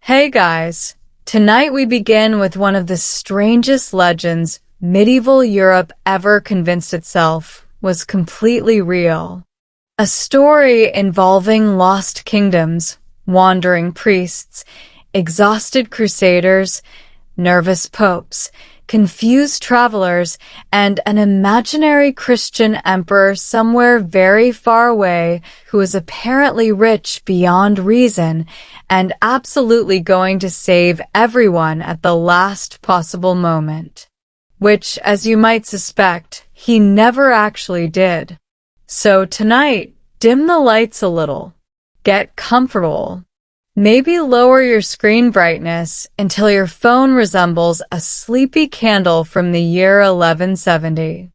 Hey guys, tonight we begin with one of the strangest legends medieval Europe ever convinced itself was completely real. A story involving lost kingdoms, wandering priests, exhausted crusaders, nervous popes, confused travelers, and an imaginary Christian emperor somewhere very far away who is apparently rich beyond reason and absolutely going to save everyone at the last possible moment. Which, as you might suspect, he never actually did. So tonight, dim the lights a little. Get comfortable. Maybe lower your screen brightness until your phone resembles a sleepy candle from the year 1170.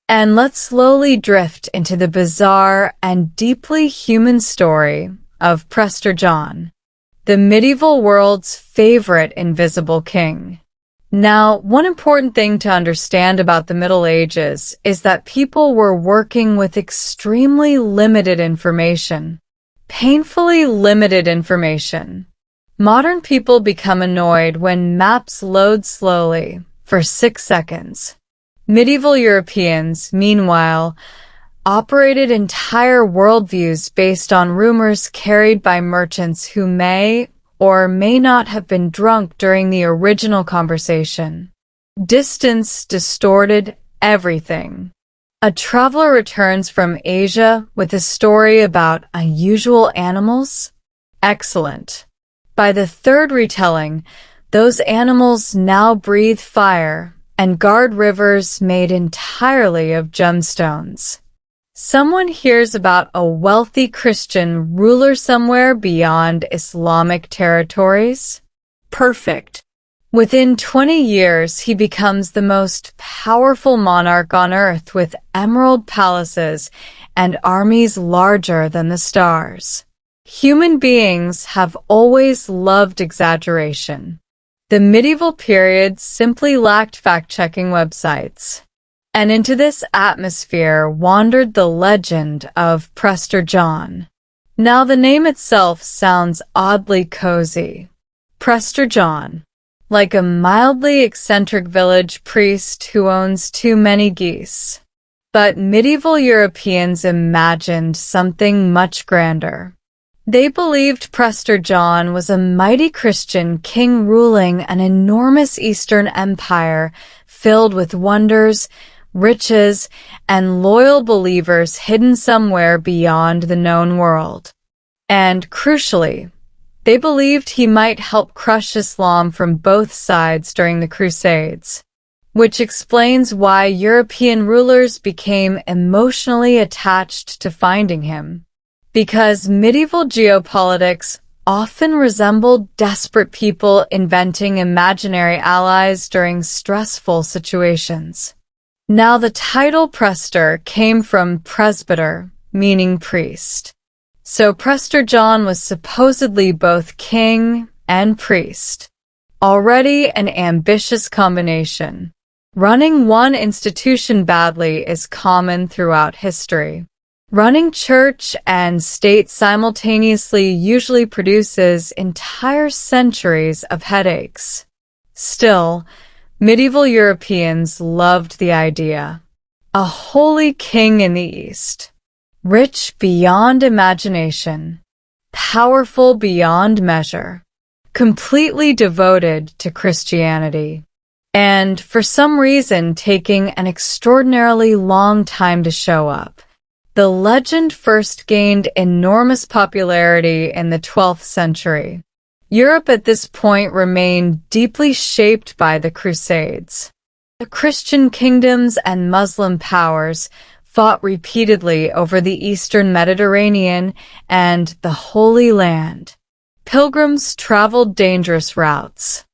And let's slowly drift into the bizarre and deeply human story of Prester John, the medieval world's favorite invisible king. Now, one important thing to understand about the Middle Ages is that people were working with extremely limited information. Painfully limited information. Modern people become annoyed when maps load slowly for 6 seconds. Medieval Europeans, meanwhile, operated entire worldviews based on rumors carried by merchants who may or may not have been drunk during the original conversation. Distance distorted everything. A traveler returns from Asia with a story about unusual animals? Excellent. By the third retelling, those animals now breathe fire and guard rivers made entirely of gemstones. Someone hears about a wealthy Christian ruler somewhere beyond Islamic territories? Perfect. Within 20 years, he becomes the most powerful monarch on earth with emerald palaces and armies larger than the stars. Human beings have always loved exaggeration. The medieval period simply lacked fact-checking websites. And into this atmosphere wandered the legend of Prester John. Now the name itself sounds oddly cozy. Prester John. Like a mildly eccentric village priest who owns too many geese. But medieval Europeans imagined something much grander. They believed Prester John was a mighty Christian king ruling an enormous Eastern empire filled with wonders, riches, and loyal believers hidden somewhere beyond the known world. And crucially, they believed he might help crush Islam from both sides during the Crusades, which explains why European rulers became emotionally attached to finding him. Because medieval geopolitics often resembled desperate people inventing imaginary allies during stressful situations. Now the title Prester came from presbyter, meaning priest. So Prester John was supposedly both king and priest. Already an ambitious combination. Running one institution badly is common throughout history. Running church and state simultaneously usually produces entire centuries of headaches. Still, medieval Europeans loved the idea. A holy king in the East. Rich beyond imagination, powerful beyond measure, completely devoted to Christianity, and for some reason taking an extraordinarily long time to show up. The legend first gained enormous popularity in the 12th century. Europe at this point remained deeply shaped by the Crusades. The Christian kingdoms and Muslim powers fought repeatedly over the Eastern Mediterranean and the Holy Land. Pilgrims traveled dangerous routes.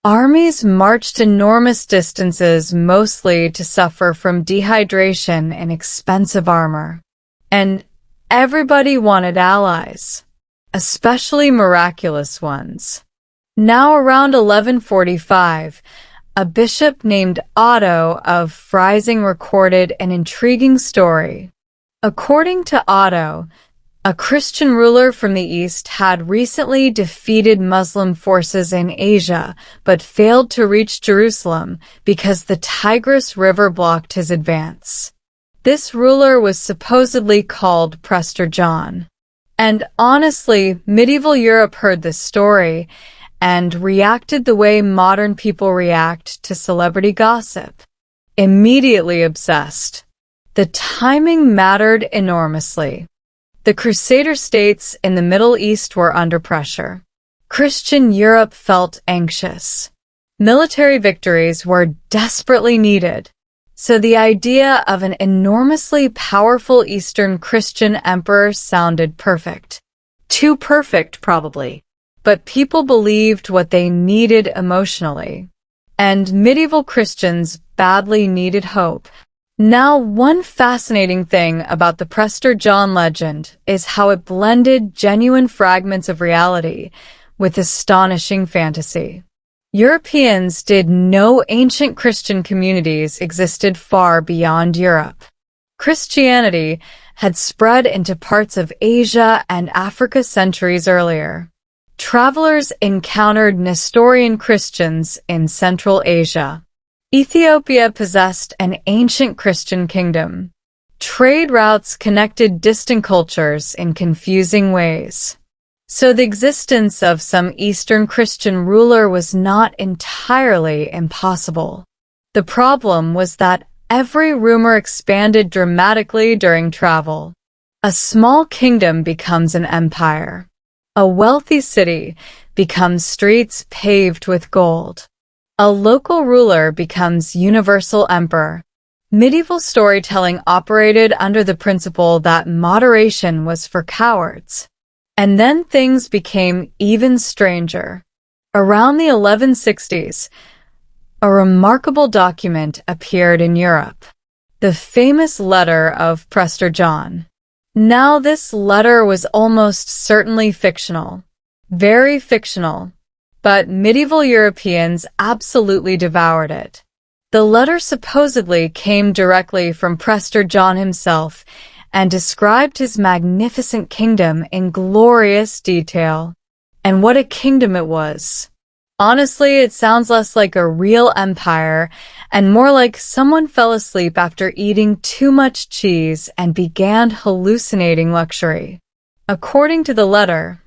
Armies marched enormous distances mostly to suffer from dehydration in expensive armor. And everybody wanted allies, especially miraculous ones. Now around 1145, a bishop named Otto of Freising recorded an intriguing story. According to Otto, A Christian ruler from the east had recently defeated Muslim forces in Asia, but failed to reach Jerusalem because the Tigris River blocked his advance. This ruler was supposedly called Prester John. And honestly, medieval Europe heard this story and reacted the way modern people react to celebrity gossip. Immediately obsessed. The timing mattered enormously. The crusader states in the Middle East were under pressure. Christian Europe felt anxious. Military victories were desperately needed. So the idea of an enormously powerful Eastern Christian emperor sounded perfect. Too perfect, probably. But people believed what they needed emotionally. And medieval Christians badly needed hope. Now, one fascinating thing about the Prester John legend is how it blended genuine fragments of reality with astonishing fantasy. Europeans did know ancient Christian communities existed far beyond Europe. Christianity had spread into parts of Asia and Africa centuries earlier. Travelers encountered Nestorian Christians in Central Asia. Ethiopia possessed an ancient Christian kingdom. Trade routes connected distant cultures in confusing ways. So the existence of some Eastern Christian ruler was not entirely impossible. The problem was that every rumor expanded dramatically during travel. A small kingdom becomes an empire. A wealthy city becomes streets paved with gold. A local ruler becomes universal emperor. Medieval storytelling operated under the principle that moderation was for cowards. And then things became even stranger. Around the 1160s, a remarkable document appeared in Europe. The famous letter of Prester John. Now this letter was almost certainly fictional. Very fictional. But medieval Europeans absolutely devoured it. The letter supposedly came directly from Prester John himself and described his magnificent kingdom in glorious detail. And what a kingdom it was. Honestly, it sounds less like a real empire and more like someone fell asleep after eating too much cheese and began hallucinating luxury. According to the letter,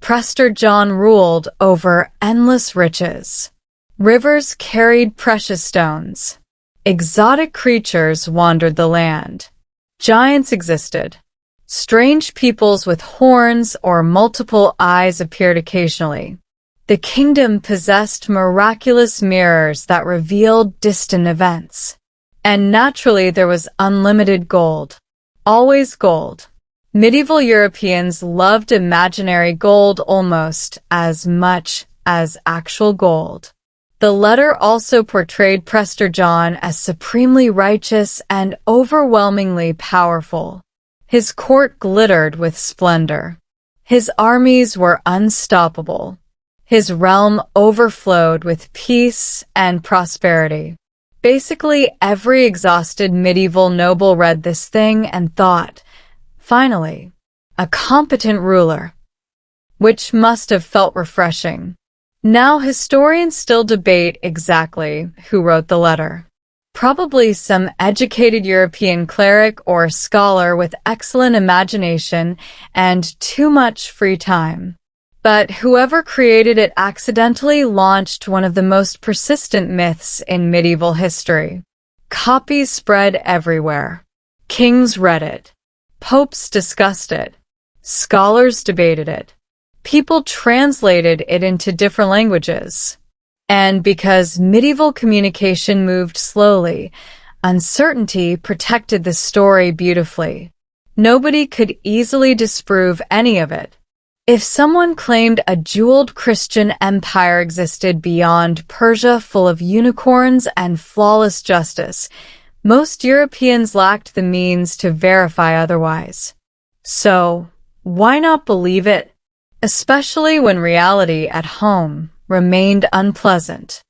Prester John ruled over endless riches. Rivers carried precious stones. Exotic creatures wandered the land. Giants existed. Strange peoples with horns or multiple eyes appeared occasionally. The kingdom possessed miraculous mirrors that revealed distant events. And naturally there was unlimited gold. Always gold. Medieval Europeans loved imaginary gold almost as much as actual gold. The letter also portrayed Prester John as supremely righteous and overwhelmingly powerful. His court glittered with splendor. His armies were unstoppable. His realm overflowed with peace and prosperity. Basically, every exhausted medieval noble read this thing and thought, finally, a competent ruler, which must have felt refreshing. Now, historians still debate exactly who wrote the letter. Probably some educated European cleric or scholar with excellent imagination and too much free time. But whoever created it accidentally launched one of the most persistent myths in medieval history. Copies spread everywhere. Kings read it. Popes discussed it. Scholars debated it. People translated it into different languages. And because medieval communication moved slowly, uncertainty protected the story beautifully. Nobody could easily disprove any of it. If someone claimed a jeweled Christian empire existed beyond Persia full of unicorns and flawless justice, most Europeans lacked the means to verify otherwise. So, why not believe it? Especially when reality at home remained unpleasant.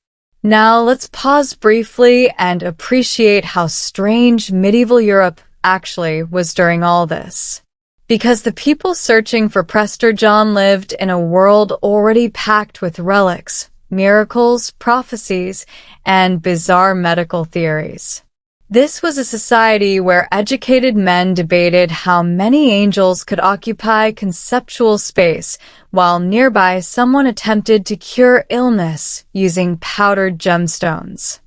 Now let's pause briefly and appreciate how strange medieval Europe actually was during all this. because the people searching for Prester John lived in a world already packed with relics, miracles, prophecies, and bizarre medical theories. This was a society where educated men debated how many angels could occupy conceptual space, while nearby someone attempted to cure illness using powdered gemstones.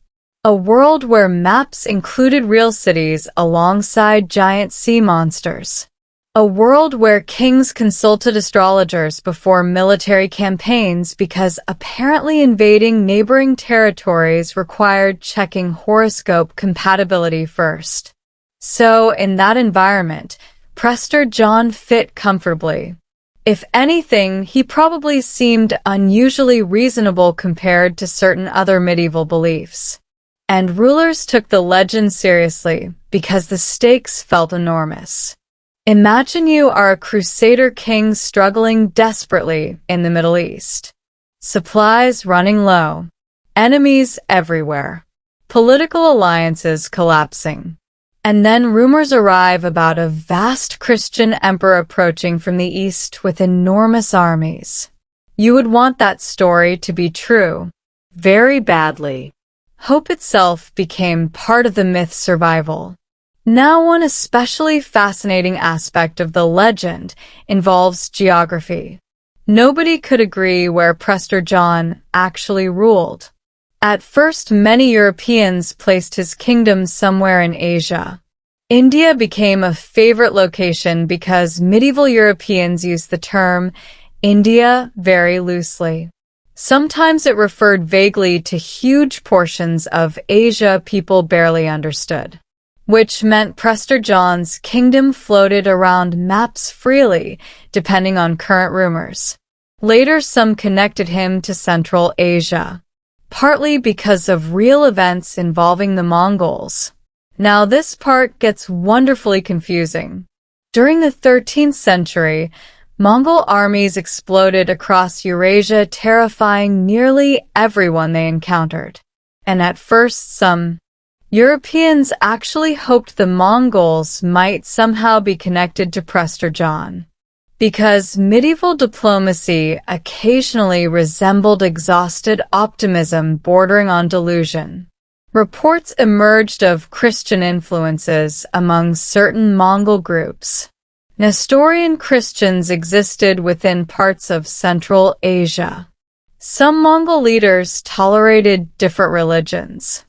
A world where maps included real cities alongside giant sea monsters. A world where kings consulted astrologers before military campaigns because apparently invading neighboring territories required checking horoscope compatibility first. So, in that environment, Prester John fit comfortably. If anything, he probably seemed unusually reasonable compared to certain other medieval beliefs. And rulers took the legend seriously because the stakes felt enormous. Imagine you are a crusader king struggling desperately in the Middle East. Supplies running low. Enemies everywhere. Political alliances collapsing. And then rumors arrive about a vast Christian emperor approaching from the east with enormous armies. You would want that story to be true. Very badly. Hope itself became part of the myth's survival. Now, one especially fascinating aspect of the legend involves geography. Nobody could agree where Prester John actually ruled. At first, many Europeans placed his kingdom somewhere in Asia. India became a favorite location because medieval Europeans used the term India very loosely. Sometimes it referred vaguely to huge portions of Asia people barely understood, which meant Prester John's kingdom floated around maps freely, depending on current rumors. Later, some connected him to Central Asia, partly because of real events involving the Mongols. Now, this part gets wonderfully confusing. During the 13th century, Mongol armies exploded across Eurasia, terrifying nearly everyone they encountered. And at first, some Europeans actually hoped the Mongols might somehow be connected to Prester John, because medieval diplomacy occasionally resembled exhausted optimism bordering on delusion. Reports emerged of Christian influences among certain Mongol groups. Nestorian Christians existed within parts of Central Asia. Some Mongol leaders tolerated different religions.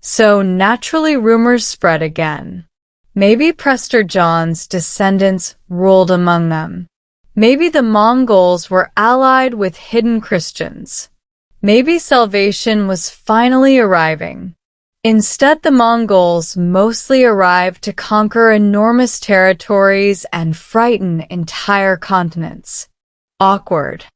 So naturally rumors spread again. Maybe Prester John's descendants ruled among them. Maybe the Mongols were allied with hidden Christians. Maybe salvation was finally arriving. Instead, the Mongols mostly arrived to conquer enormous territories and frighten entire continents. Awkward.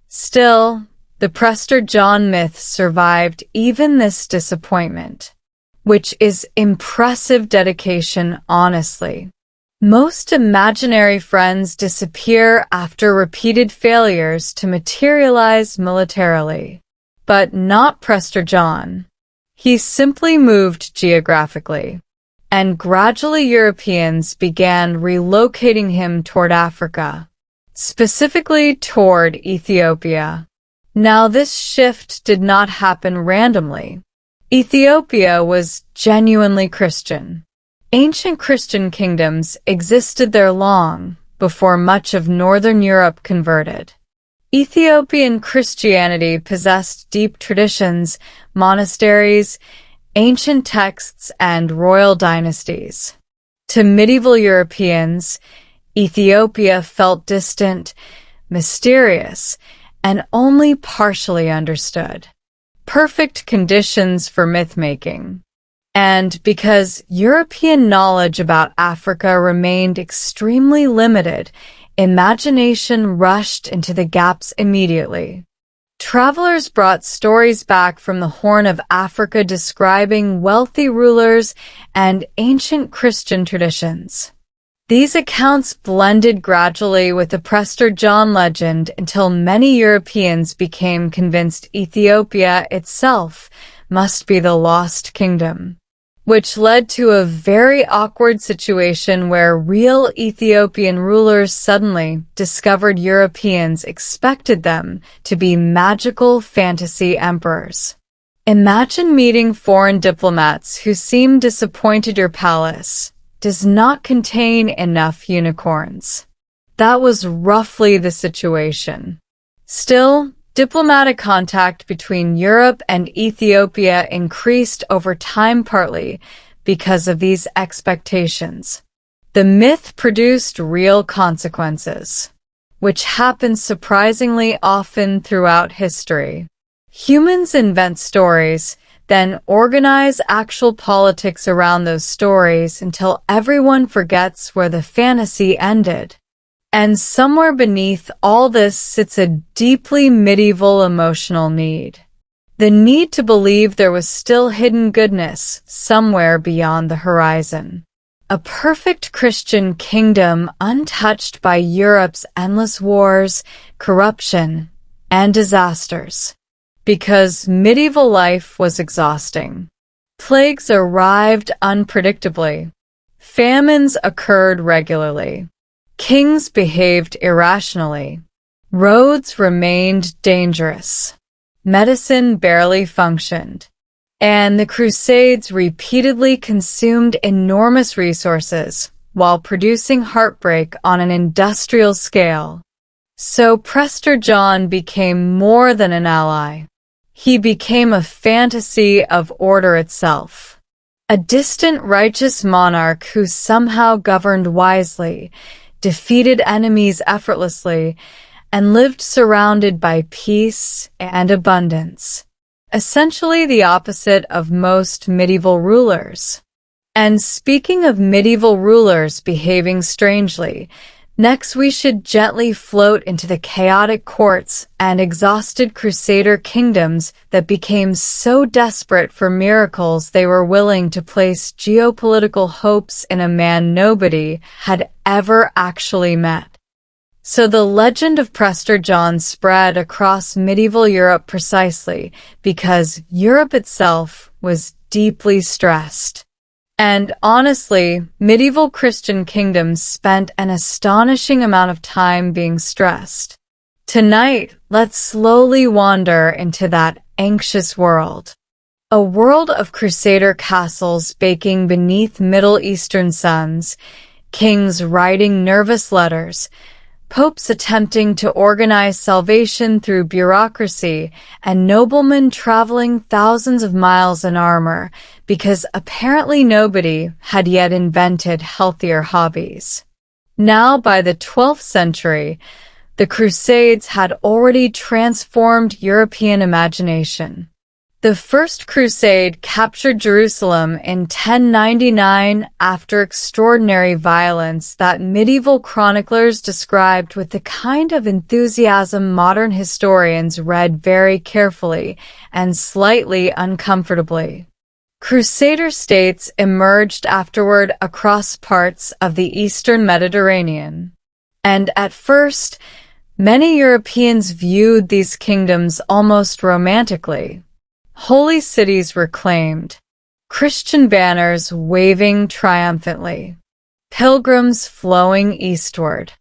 Still, the Prester John myth survived even this disappointment, which is impressive dedication, honestly. Most imaginary friends disappear after repeated failures to materialize militarily. But not Prester John. He simply moved geographically, and gradually Europeans began relocating him toward Africa, specifically toward Ethiopia. Now, this shift did not happen randomly. Ethiopia was genuinely Christian. Ancient Christian kingdoms existed there long before much of Northern Europe converted. Ethiopian Christianity possessed deep traditions, monasteries, ancient texts, and royal dynasties. To medieval Europeans, Ethiopia felt distant, mysterious, and only partially understood. Perfect conditions for myth-making. And because European knowledge about Africa remained extremely limited, imagination rushed into the gaps immediately. Travelers brought stories back from the Horn of Africa describing wealthy rulers and ancient Christian traditions. These accounts blended gradually with the Prester John legend until many Europeans became convinced Ethiopia itself must be the lost kingdom. which led to a very awkward situation where real Ethiopian rulers suddenly discovered Europeans expected them to be magical fantasy emperors. Imagine meeting foreign diplomats who seem disappointed your palace does not contain enough unicorns. That was roughly the situation. Still, diplomatic contact between Europe and Ethiopia increased over time partly because of these expectations. The myth produced real consequences, which happens surprisingly often throughout history. Humans invent stories, then organize actual politics around those stories until everyone forgets where the fantasy ended. And somewhere beneath all this sits a deeply medieval emotional need. The need to believe there was still hidden goodness somewhere beyond the horizon. A perfect Christian kingdom untouched by Europe's endless wars, corruption, and disasters. Because medieval life was exhausting. Plagues arrived unpredictably. Famines occurred regularly. Kings behaved irrationally. Roads remained dangerous. Medicine barely functioned. And the Crusades repeatedly consumed enormous resources while producing heartbreak on an industrial scale. So Prester John became more than an ally. He became a fantasy of order itself. A distant righteous monarch who somehow governed wisely, defeated enemies effortlessly, and lived surrounded by peace and abundance. Essentially the opposite of most medieval rulers. And speaking of medieval rulers behaving strangely, next we should gently float into the chaotic courts and exhausted crusader kingdoms that became so desperate for miracles they were willing to place geopolitical hopes in a man nobody had ever actually met. So the legend of Prester John spread across medieval Europe precisely because Europe itself was deeply stressed. And honestly, medieval Christian kingdoms spent an astonishing amount of time being stressed. Tonight, let's slowly wander into that anxious world. A world of crusader castles baking beneath Middle Eastern suns, kings writing nervous letters, popes attempting to organize salvation through bureaucracy, and noblemen traveling thousands of miles in armor because apparently nobody had yet invented healthier hobbies. Now, by the 12th century, the Crusades had already transformed European imagination. The First Crusade captured Jerusalem in 1099 after extraordinary violence that medieval chroniclers described with the kind of enthusiasm modern historians read very carefully and slightly uncomfortably. Crusader states emerged afterward across parts of the eastern Mediterranean. And at first, many Europeans viewed these kingdoms almost romantically. Holy cities reclaimed, Christian banners waving triumphantly, pilgrims flowing eastward,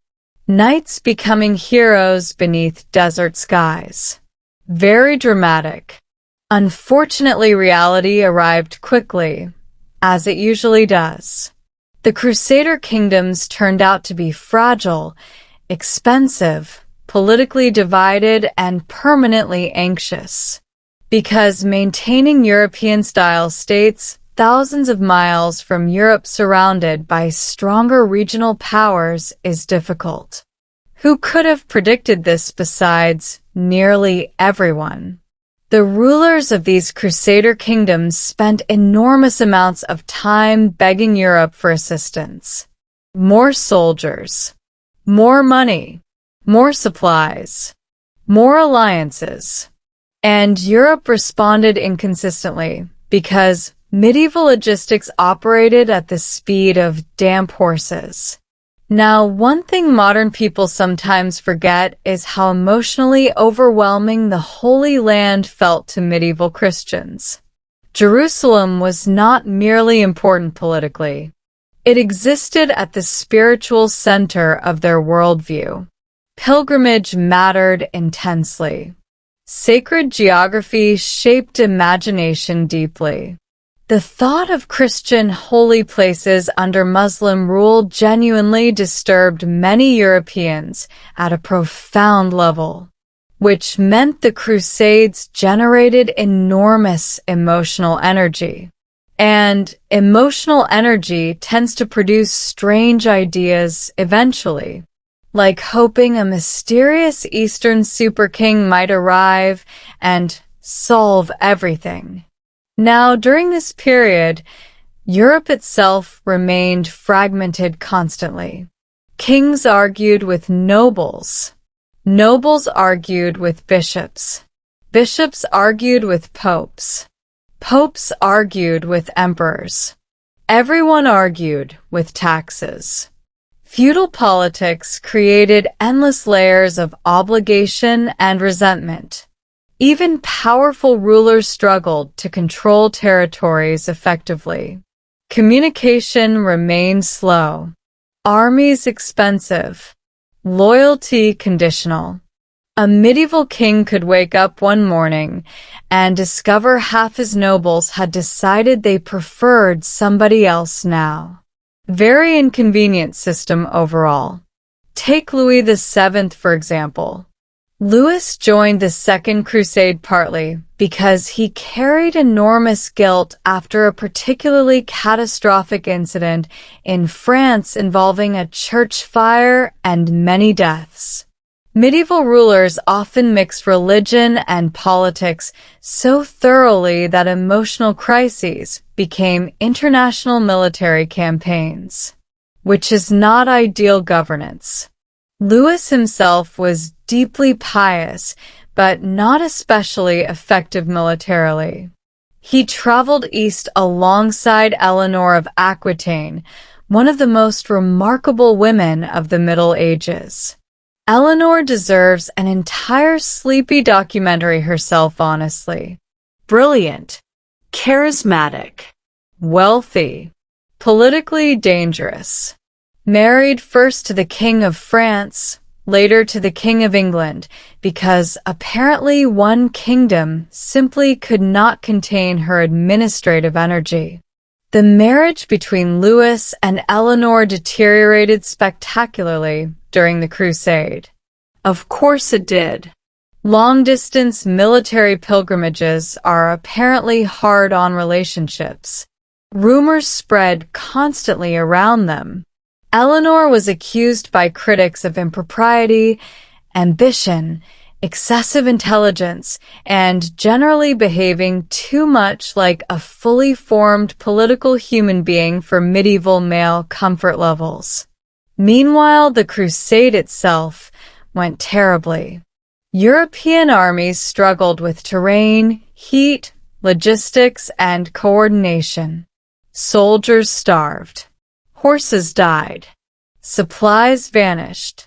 knights becoming heroes beneath desert skies. Very dramatic. Unfortunately, reality arrived quickly, as it usually does. The Crusader kingdoms turned out to be fragile, expensive, politically divided, and permanently anxious. Because maintaining European-style states thousands of miles from Europe surrounded by stronger regional powers is difficult. Who could have predicted this besides nearly everyone? The rulers of these Crusader kingdoms spent enormous amounts of time begging Europe for assistance. More soldiers, more money, more supplies, more alliances. And Europe responded inconsistently because medieval logistics operated at the speed of damp horses. Now, one thing modern people sometimes forget is how emotionally overwhelming the Holy Land felt to medieval Christians. Jerusalem was not merely important politically. It existed at the spiritual center of their worldview. Pilgrimage mattered intensely. Sacred geography shaped imagination deeply. The thought of Christian holy places under Muslim rule genuinely disturbed many Europeans at a profound level, which meant the Crusades generated enormous emotional energy. And emotional energy tends to produce strange ideas eventually, like hoping a mysterious Eastern super king might arrive and solve everything. Now, during this period, Europe itself remained fragmented constantly. Kings argued with nobles. Nobles argued with bishops. Bishops argued with popes. Popes argued with emperors. Everyone argued with taxes. Feudal politics created endless layers of obligation and resentment. Even powerful rulers struggled to control territories effectively. Communication remained slow. Armies expensive. Loyalty conditional. A medieval king could wake up one morning and discover half his nobles had decided they preferred somebody else now. Very inconvenient system overall. Take Louis VII, for example. Louis joined the Second Crusade partly because he carried enormous guilt after a particularly catastrophic incident in France involving a church fire and many deaths. Medieval rulers often mixed religion and politics so thoroughly that emotional crises became international military campaigns, which is not ideal governance. Louis himself was deeply pious, but not especially effective militarily. He traveled east alongside Eleanor of Aquitaine, one of the most remarkable women of the Middle Ages. Eleanor deserves an entire Sleepy documentary herself, honestly. Brilliant, charismatic, wealthy, politically dangerous. Married first to the King of France, later to the King of England, because apparently one kingdom simply could not contain her administrative energy. The marriage between Louis and Eleanor deteriorated spectacularly during the Crusade. Of course it did. Long-distance military pilgrimages are apparently hard on relationships. Rumors spread constantly around them. Eleanor was accused by critics of impropriety, ambition, excessive intelligence, and generally behaving too much like a fully formed political human being for medieval male comfort levels. Meanwhile, the crusade itself went terribly. European armies struggled with terrain, heat, logistics, and coordination. Soldiers starved. Horses died. Supplies vanished.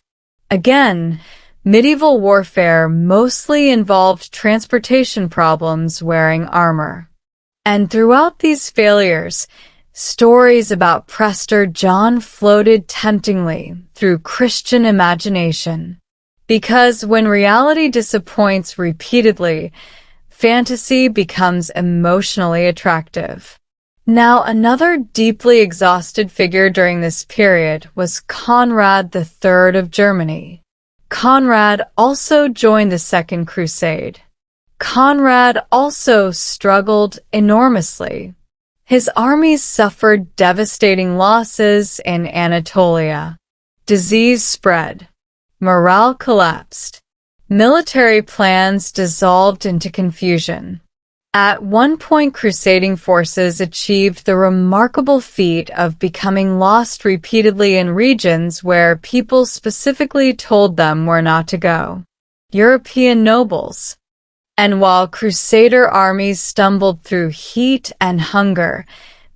Again, medieval warfare mostly involved transportation problems wearing armor. And throughout these failures, stories about Prester John floated temptingly through Christian imagination. Because when reality disappoints repeatedly, fantasy becomes emotionally attractive. Now, another deeply exhausted figure during this period was Conrad III of Germany. Conrad also joined the Second Crusade. Conrad also struggled enormously. His armies suffered devastating losses in Anatolia. Disease spread. Morale collapsed. Military plans dissolved into confusion. At one point, crusading forces achieved the remarkable feat of becoming lost repeatedly in regions where people specifically told them where not to go. European nobles. And while crusader armies stumbled through heat and hunger,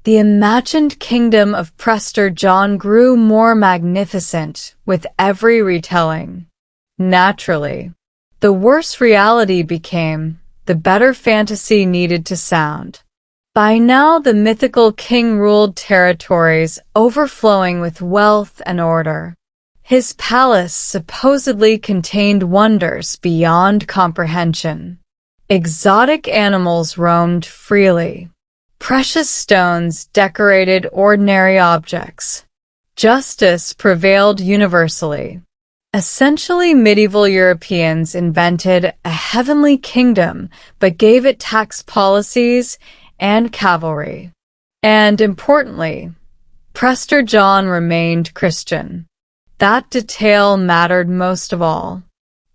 the imagined kingdom of Prester John grew more magnificent with every retelling. Naturally, the worse reality became, the better fantasy needed to sound. By now, the mythical king ruled territories overflowing with wealth and order. His palace supposedly contained wonders beyond comprehension. Exotic animals roamed freely. Precious stones decorated ordinary objects. Justice prevailed universally. Essentially, medieval Europeans invented a heavenly kingdom, but gave it tax policies and cavalry. And importantly, Prester John remained Christian. That detail mattered most of all,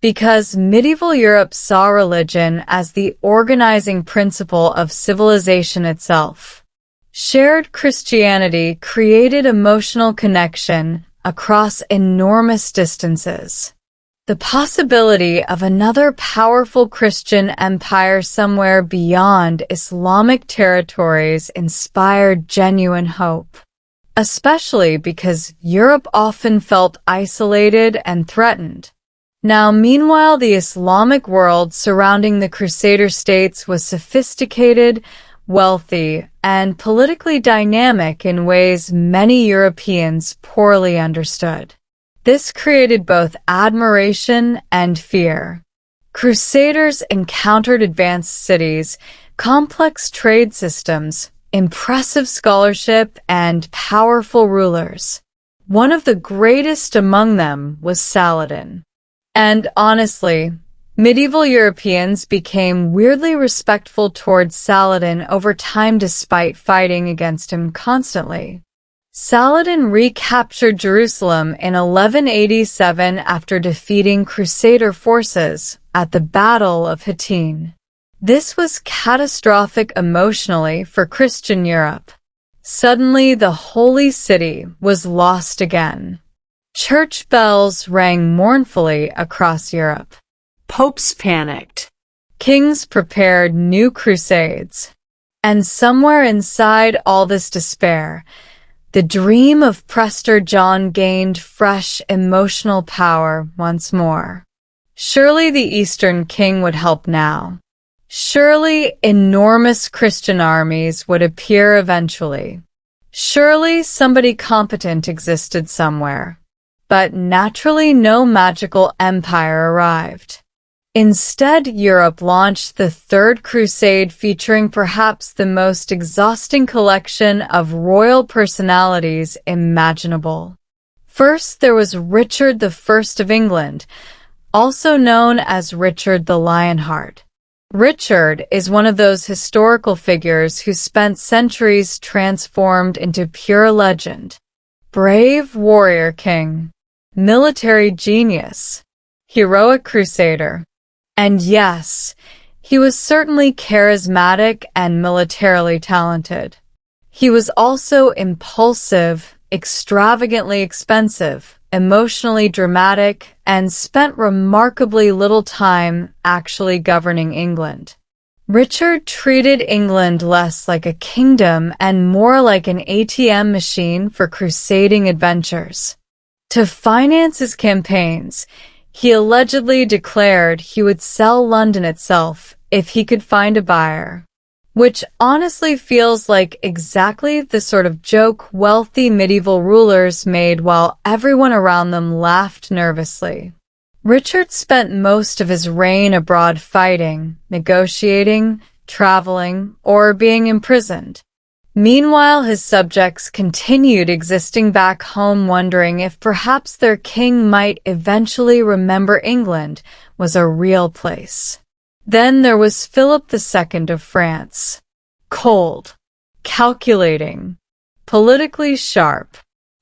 because medieval Europe saw religion as the organizing principle of civilization itself. Shared Christianity created emotional connection across enormous distances. The possibility of another powerful Christian empire somewhere beyond Islamic territories inspired genuine hope, especially because Europe often felt isolated and threatened. Now, meanwhile, the Islamic world surrounding the Crusader states was sophisticated, wealthy, and politically dynamic in ways many Europeans poorly understood. This created both admiration and fear. Crusaders encountered advanced cities, complex trade systems, impressive scholarship, and powerful rulers. One of the greatest among them was Saladin. And honestly, medieval Europeans became weirdly respectful towards Saladin over time despite fighting against him constantly. Saladin recaptured Jerusalem in 1187 after defeating Crusader forces at the Battle of Hattin. This was catastrophic emotionally for Christian Europe. Suddenly, the Holy City was lost again. Church bells rang mournfully across Europe. Popes panicked. Kings prepared new crusades. And somewhere inside all this despair, the dream of Prester John gained fresh emotional power once more. Surely the Eastern king would help now. Surely enormous Christian armies would appear eventually. Surely somebody competent existed somewhere. But naturally no magical empire arrived. Instead, Europe launched the Third Crusade, featuring perhaps the most exhausting collection of royal personalities imaginable. First, there was Richard I of England, also known as Richard the Lionheart. Richard is one of those historical figures who spent centuries transformed into pure legend. Brave warrior king, military genius, heroic crusader. And yes, he was certainly charismatic and militarily talented. He was also impulsive, extravagantly expensive, emotionally dramatic, and spent remarkably little time actually governing England. Richard treated England less like a kingdom and more like an ATM machine for crusading adventures. To finance his campaigns, he allegedly declared he would sell London itself if he could find a buyer, which honestly feels like exactly the sort of joke wealthy medieval rulers made while everyone around them laughed nervously. Richard spent most of his reign abroad fighting, negotiating, traveling, or being imprisoned. Meanwhile, his subjects continued existing back home, wondering if perhaps their king might eventually remember England was a real place. Then there was Philip II of France. Cold, calculating, politically sharp.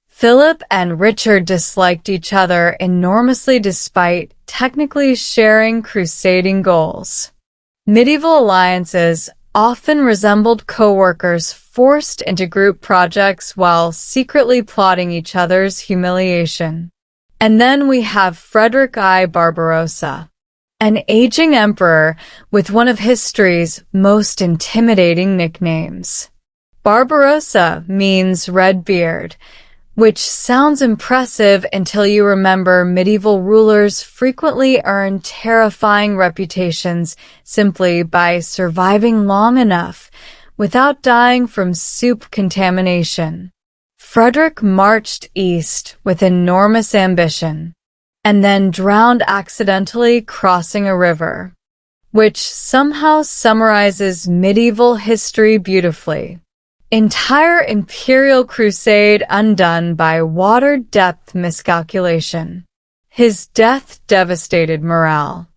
Philip and Richard disliked each each other enormously despite technically sharing crusading goals. Medieval alliances often resembled co-workers forced into group projects while secretly plotting each other's humiliation. And then we have Frederick I Barbarossa, an aging emperor with one of history's most intimidating nicknames. Barbarossa means red beard, which sounds impressive until you remember medieval rulers frequently earned terrifying reputations simply by surviving long enough without dying from soup contamination. Frederick marched east with enormous ambition, and then drowned accidentally crossing a river, which somehow summarizes medieval history beautifully. Entire imperial crusade undone by water-depth miscalculation. His death devastated morale.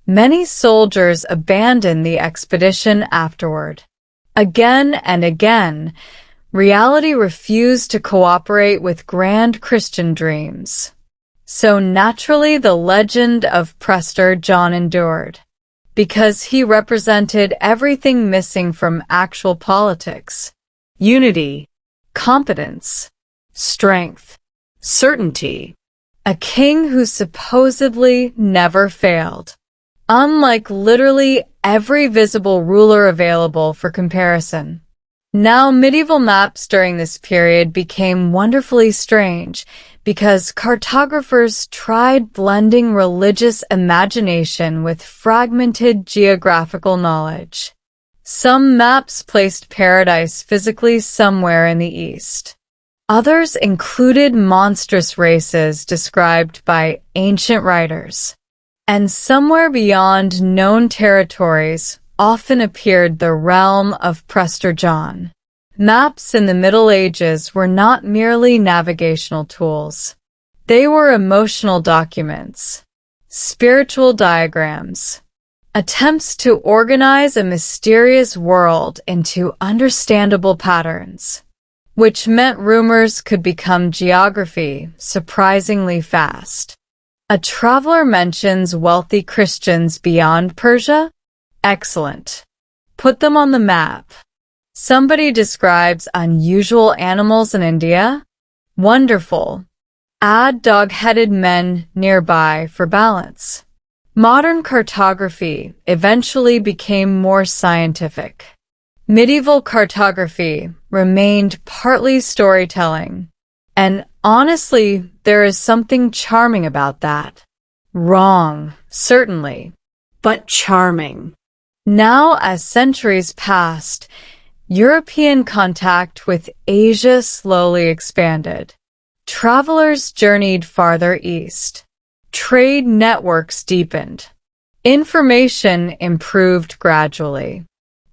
Many soldiers abandoned the expedition afterward. Again and again, reality refused to cooperate with grand Christian dreams. So naturally the legend of Prester John endured, because he represented everything missing from actual politics: unity, competence, strength, certainty. A king who supposedly never failed, unlike literally every visible ruler available for comparison. Now, medieval maps during this period became wonderfully strange because cartographers tried blending religious imagination with fragmented geographical knowledge. Some maps placed paradise physically somewhere in the east. Others included monstrous races described by ancient writers. And somewhere beyond known territories often appeared the realm of Prester John. Maps in the Middle Ages were not merely navigational tools. They were emotional documents, spiritual diagrams, attempts to organize a mysterious world into understandable patterns, which meant rumors could become geography surprisingly fast. A traveler mentions wealthy Christians beyond Persia? Excellent. Put them on the map. Somebody describes unusual animals in India? Wonderful. Add dog-headed men nearby for balance. Modern cartography eventually became more scientific. Medieval cartography remained partly storytelling, and honestly, there is something charming about that. Wrong, certainly, but charming. Now, as centuries passed, European contact with Asia slowly expanded. Travelers journeyed farther east. Trade networks deepened. Information improved gradually.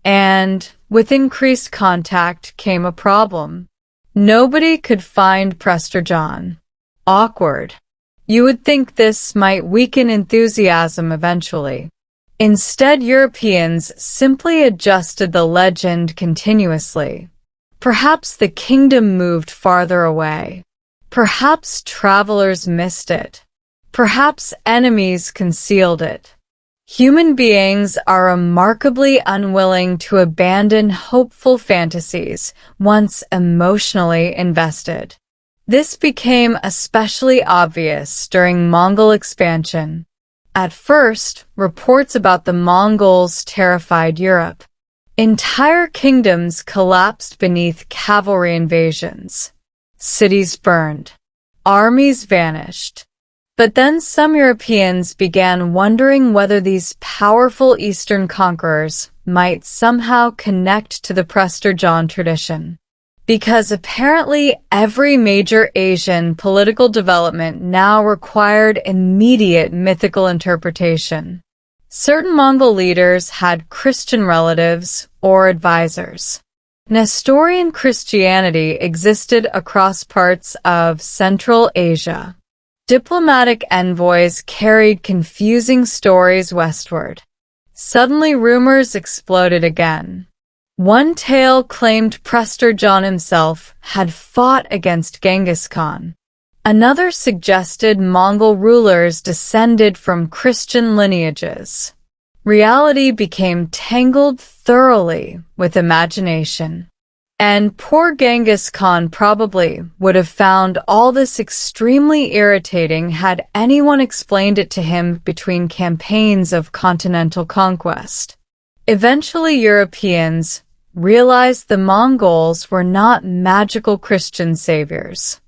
And with increased contact came a problem. Nobody could find Prester John. Awkward. You would think this might weaken enthusiasm eventually. Instead, Europeans simply adjusted the legend continuously. Perhaps the kingdom moved farther away. Perhaps travelers missed it. Perhaps enemies concealed it. Human beings are remarkably unwilling to abandon hopeful fantasies once emotionally invested. This became especially obvious during Mongol expansion. At first, reports about the Mongols terrified Europe. Entire kingdoms collapsed beneath cavalry invasions. Cities burned. Armies vanished. But then some Europeans began wondering whether these powerful Eastern conquerors might somehow connect to the Prester John tradition. Because apparently every major Asian political development now required immediate mythical interpretation. Certain Mongol leaders had Christian relatives or advisors. Nestorian Christianity existed across parts of Central Asia. Diplomatic envoys carried confusing stories westward. Suddenly rumors exploded again. One tale claimed Prester John himself had fought against Genghis Khan. Another suggested Mongol rulers descended from Christian lineages. Reality became tangled thoroughly with imagination. And poor Genghis Khan probably would have found all this extremely irritating had anyone explained it to him between campaigns of continental conquest. Eventually, Europeans realized the Mongols were not magical Christian saviors.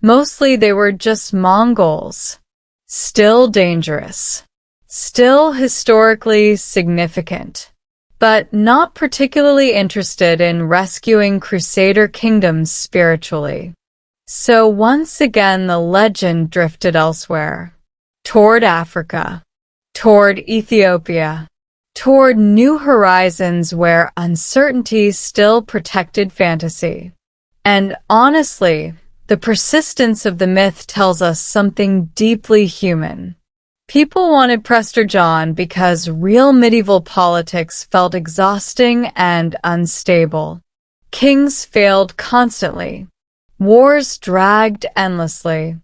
Mostly they were just Mongols. Still dangerous. Still historically significant. but not particularly interested in rescuing crusader kingdoms spiritually. So once again the legend drifted elsewhere, toward Africa, toward Ethiopia, toward new horizons where uncertainty still protected fantasy. And honestly, the persistence of the myth tells us something deeply human. People wanted Prester John because real medieval politics felt exhausting and unstable. Kings failed constantly. Wars dragged endlessly.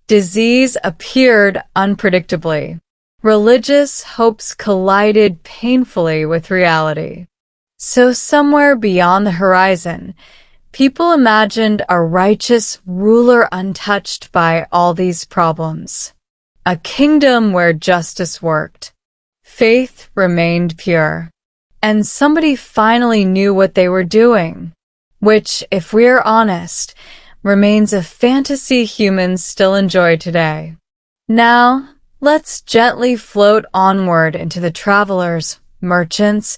Disease appeared unpredictably. Religious hopes collided painfully with reality. So somewhere beyond the horizon, people imagined a righteous ruler untouched by all these problems. A kingdom where justice worked. Faith remained pure. And somebody finally knew what they were doing. Which, if we're honest, remains a fantasy humans still enjoy today. Now, let's gently float onward into the travelers, merchants,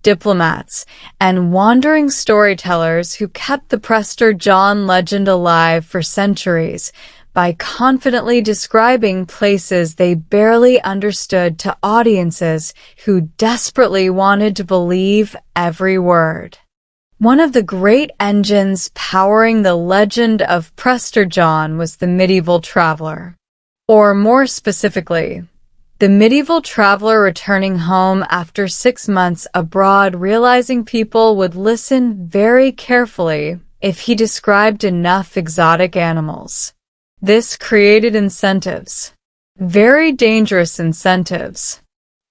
diplomats, and wandering storytellers who kept the Prester John legend alive for centuries by confidently describing places they barely understood to audiences who desperately wanted to believe every word. One of the great engines powering the legend of Prester John was the medieval traveler. Or more specifically, the medieval traveler returning home after 6 months abroad, realizing people would listen very carefully if he described enough exotic animals. This created incentives. Very dangerous incentives.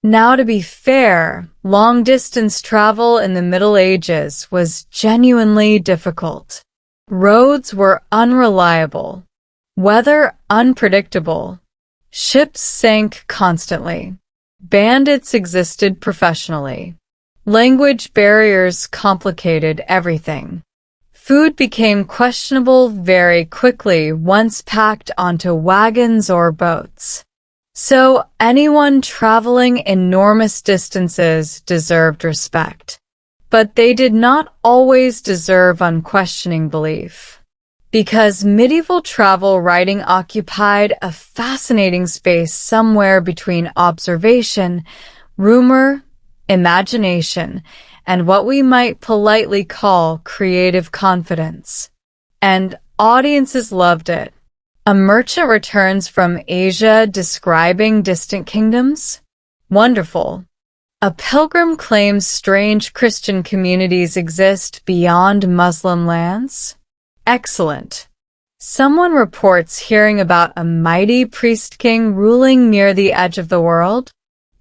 Now, to be fair, long-distance travel in the Middle Ages was genuinely difficult. Roads were unreliable. Weather unpredictable. Ships sank constantly. Bandits existed professionally. Language barriers complicated everything. Food became questionable very quickly once packed onto wagons or boats. So anyone traveling enormous distances deserved respect. But they did not always deserve unquestioning belief. Because medieval travel writing occupied a fascinating space somewhere between observation, rumor, imagination, and what we might politely call creative confidence. And audiences loved it. A merchant returns from Asia describing distant kingdoms? Wonderful. A pilgrim claims strange Christian communities exist beyond Muslim lands? Excellent. Someone reports hearing about a mighty priest-king ruling near the edge of the world?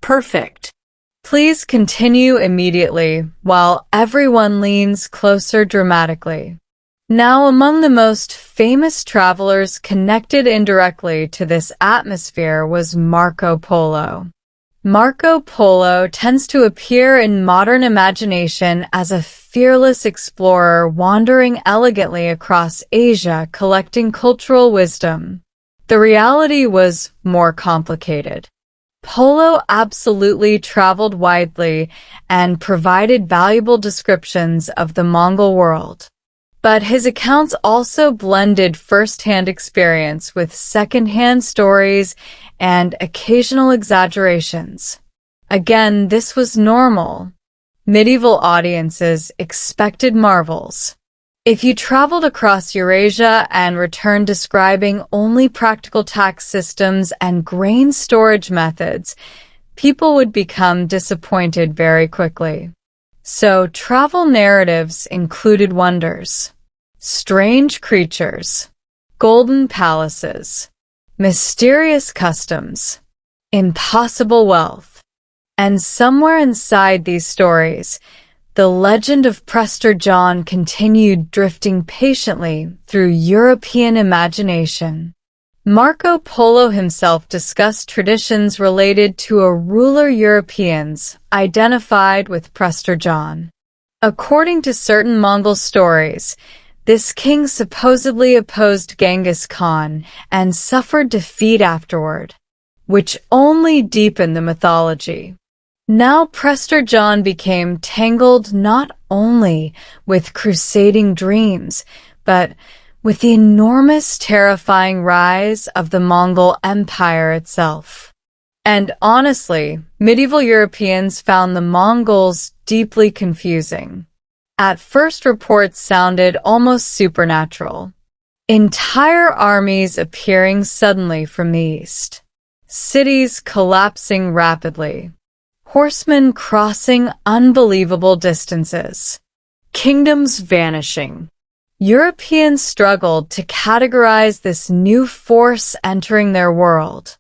Perfect. Please continue immediately while everyone leans closer dramatically. Now, among the most famous travelers connected indirectly to this atmosphere was Marco Polo. Marco Polo tends to appear in modern imagination as a fearless explorer wandering elegantly across Asia collecting cultural wisdom. The reality was more complicated. Polo absolutely traveled widely and provided valuable descriptions of the Mongol world. But his accounts also blended first-hand experience with second-hand stories and occasional exaggerations. Again, this was normal. Medieval audiences expected marvels. If you traveled across Eurasia and returned describing only practical tax systems and grain storage methods, people would become disappointed very quickly. So travel narratives included wonders, strange creatures, golden palaces, mysterious customs, impossible wealth. And somewhere inside these stories, the legend of Prester John continued drifting patiently through European imagination. Marco Polo himself discussed traditions related to a ruler Europeans identified with Prester John. According to certain Mongol stories, this king supposedly opposed Genghis Khan and suffered defeat afterward, which only deepened the mythology. Now Prester John became tangled not only with crusading dreams, but with the enormous, terrifying rise of the Mongol Empire itself. And honestly, medieval Europeans found the Mongols deeply confusing. At first, reports sounded almost supernatural. Entire armies appearing suddenly from the east. Cities collapsing rapidly. Horsemen crossing unbelievable distances. Kingdoms vanishing. Europeans struggled to categorize this new force entering their world.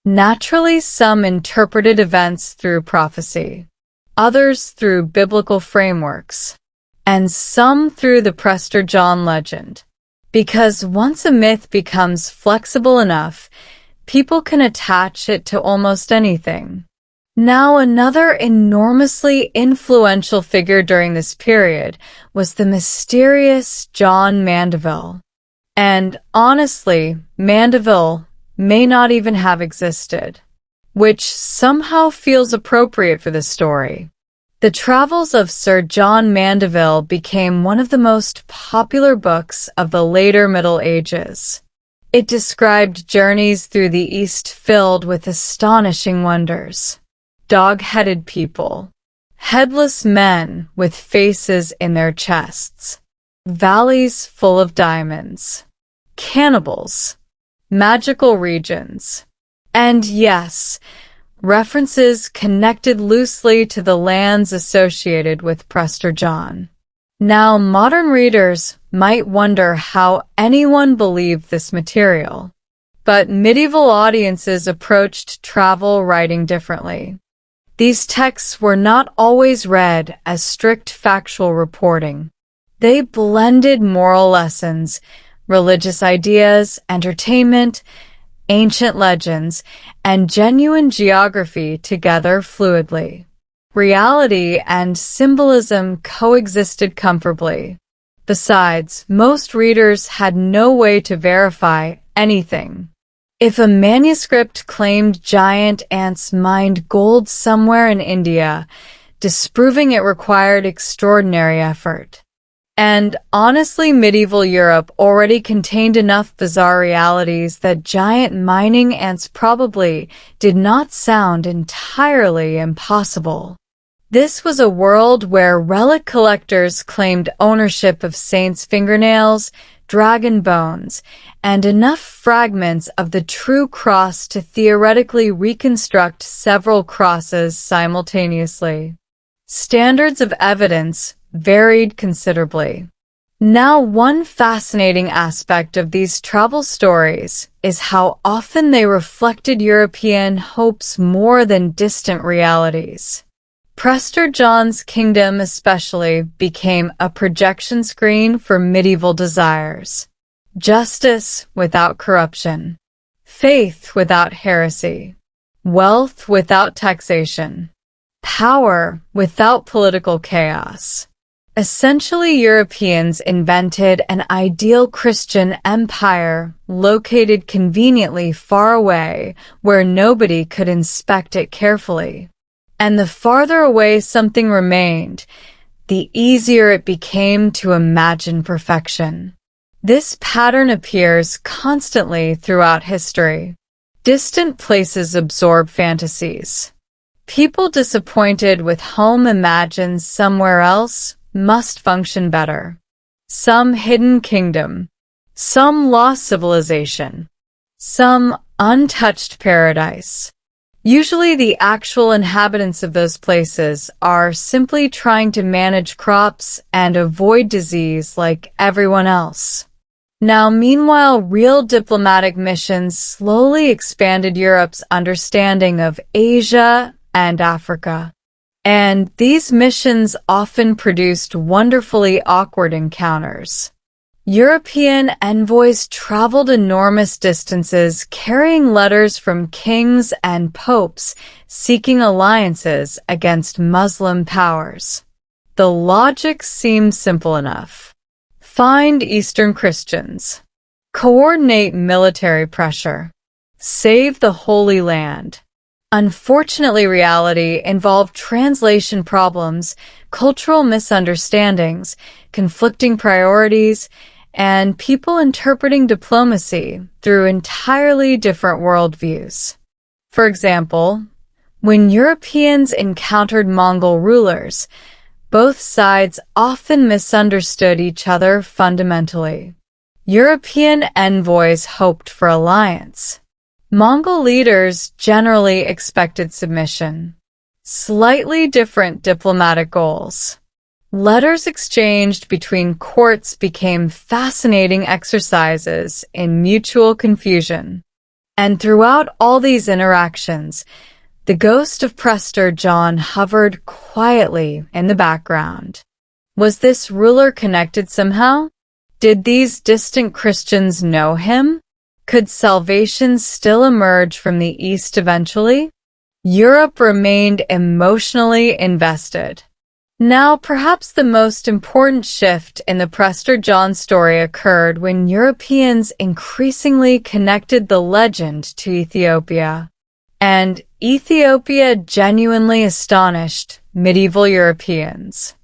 Naturally, some interpreted events through prophecy, others through biblical frameworks, and some through the Prester John legend. Because once a myth becomes flexible enough, people can attach it to almost anything. Now, another enormously influential figure during this period was the mysterious John Mandeville. And honestly, Mandeville may not even have existed, which somehow feels appropriate for the story. The Travels of Sir John Mandeville became one of the most popular books of the later Middle Ages. It described journeys through the East filled with astonishing wonders. Dog-headed people, headless men with faces in their chests, valleys full of diamonds, cannibals, magical regions, and yes, references connected loosely to the lands associated with Prester John. Now, modern readers might wonder how anyone believed this material, but medieval audiences approached travel writing differently. These texts were not always read as strict factual reporting. They blended moral lessons, religious ideas, entertainment, ancient legends, and genuine geography together fluidly. Reality and symbolism coexisted comfortably. Besides, most readers had no way to verify anything. If a manuscript claimed giant ants mined gold somewhere in India, disproving it required extraordinary effort. And honestly, medieval Europe already contained enough bizarre realities that giant mining ants probably did not sound entirely impossible. This was a world where relic collectors claimed ownership of saints' fingernails, dragon bones, and enough fragments of the true cross to theoretically reconstruct several crosses simultaneously. Standards of evidence varied considerably. Now, one fascinating aspect of these travel stories is how often they reflected European hopes more than distant realities. Prester John's kingdom especially became a projection screen for medieval desires. Justice without corruption. Faith without heresy. Wealth without taxation. Power without political chaos. Essentially, Europeans invented an ideal Christian empire located conveniently far away where nobody could inspect it carefully. And the farther away something remained, the easier it became to imagine perfection. This pattern appears constantly throughout history. Distant places absorb fantasies. People disappointed with home imagine somewhere else must function better. Some hidden kingdom, some lost civilization, some untouched paradise. Usually the actual inhabitants of those places are simply trying to manage crops and avoid disease like everyone else. Now, meanwhile, real diplomatic missions slowly expanded Europe's understanding of Asia and Africa. And these missions often produced wonderfully awkward encounters. European envoys traveled enormous distances carrying letters from kings and popes seeking alliances against Muslim powers. The logic seems simple enough. Find Eastern Christians. Coordinate military pressure. Save the Holy Land. Unfortunately, reality involved translation problems, cultural misunderstandings, conflicting priorities, and people interpreting diplomacy through entirely different worldviews. For example, when Europeans encountered Mongol rulers, both sides often misunderstood each other fundamentally. European envoys hoped for alliance. Mongol leaders generally expected submission. Slightly different diplomatic goals. Letters exchanged between courts became fascinating exercises in mutual confusion. And throughout all these interactions, the ghost of Prester John hovered quietly in the background. Was this ruler connected somehow? Did these distant Christians know him? Could salvation still emerge from the East eventually? Europe remained emotionally invested. Now, perhaps the most important shift in the Prester John story occurred when Europeans increasingly connected the legend to Ethiopia. And Ethiopia genuinely astonished medieval Europeans.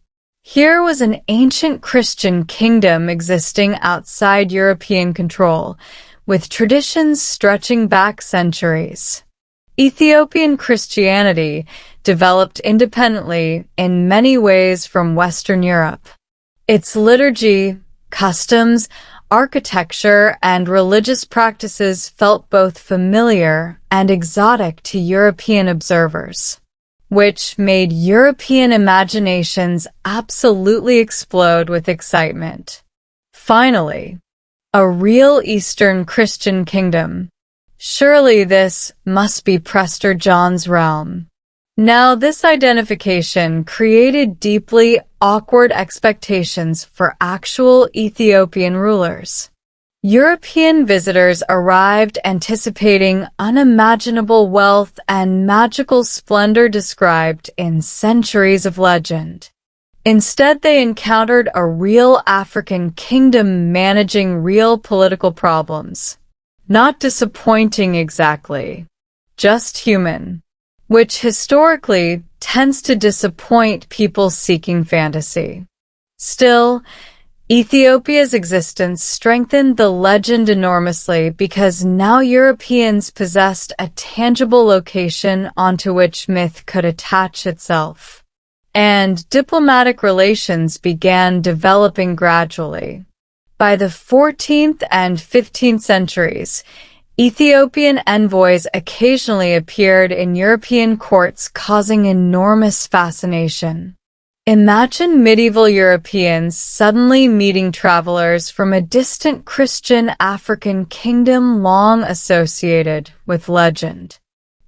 Here was an ancient Christian kingdom existing outside European control, with traditions stretching back centuries. Ethiopian Christianity developed independently in many ways from Western Europe. Its liturgy, customs, architecture, and religious practices felt both familiar and exotic to European observers, which made European imaginations absolutely explode with excitement. Finally, a real Eastern Christian kingdom. Surely this must be Prester John's realm. Now, this identification created deeply awkward expectations for actual Ethiopian rulers. European visitors arrived anticipating unimaginable wealth and magical splendor described in centuries of legend. Instead, they encountered a real African kingdom managing real political problems. Not disappointing exactly, just human, which historically tends to disappoint people seeking fantasy. Still, Ethiopia's existence strengthened the legend enormously because now Europeans possessed a tangible location onto which myth could attach itself. And diplomatic relations began developing gradually. By the 14th and 15th centuries, Ethiopian envoys occasionally appeared in European courts, causing enormous fascination. Imagine medieval Europeans suddenly meeting travelers from a distant Christian African kingdom long associated with legend.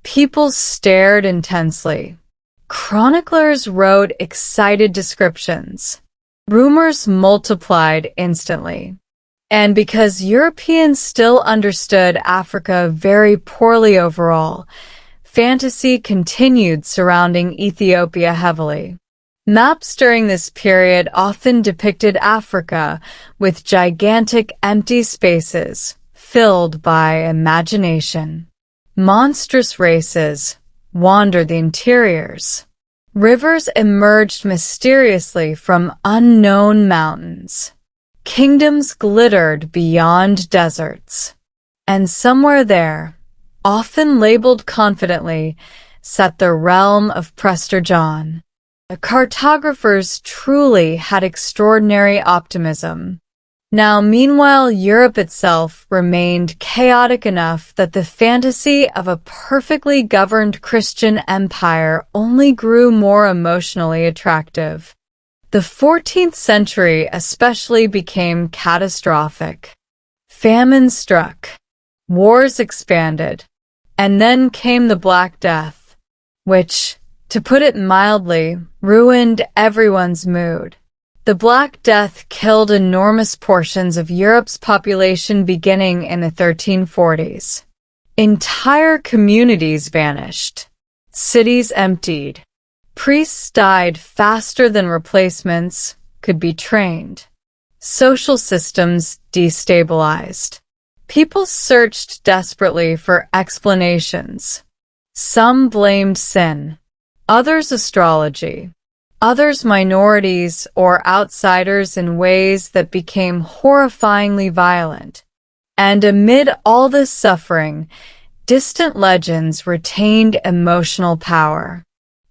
People stared intensely. Chroniclers wrote excited descriptions. Rumors multiplied instantly. And because Europeans still understood Africa very poorly overall, fantasy continued surrounding Ethiopia heavily. Maps during this period often depicted Africa with gigantic empty spaces filled by imagination. Monstrous races wandered the interiors. Rivers emerged mysteriously from unknown mountains. Kingdoms glittered beyond deserts. And somewhere there, often labeled confidently, sat the realm of Prester John. The cartographers truly had extraordinary optimism. Now, meanwhile, Europe itself remained chaotic enough that the fantasy of a perfectly governed Christian empire only grew more emotionally attractive. The 14th century especially became catastrophic. Famine struck, wars expanded, and then came the Black Death, which, to put it mildly, ruined everyone's mood. The Black Death killed enormous portions of Europe's population beginning in the 1340s. Entire communities vanished. Cities emptied. Priests died faster than replacements could be trained. Social systems destabilized. People searched desperately for explanations. Some blamed sin, others astrology, others minorities or outsiders in ways that became horrifyingly violent. And amid all this suffering, distant legends retained emotional power.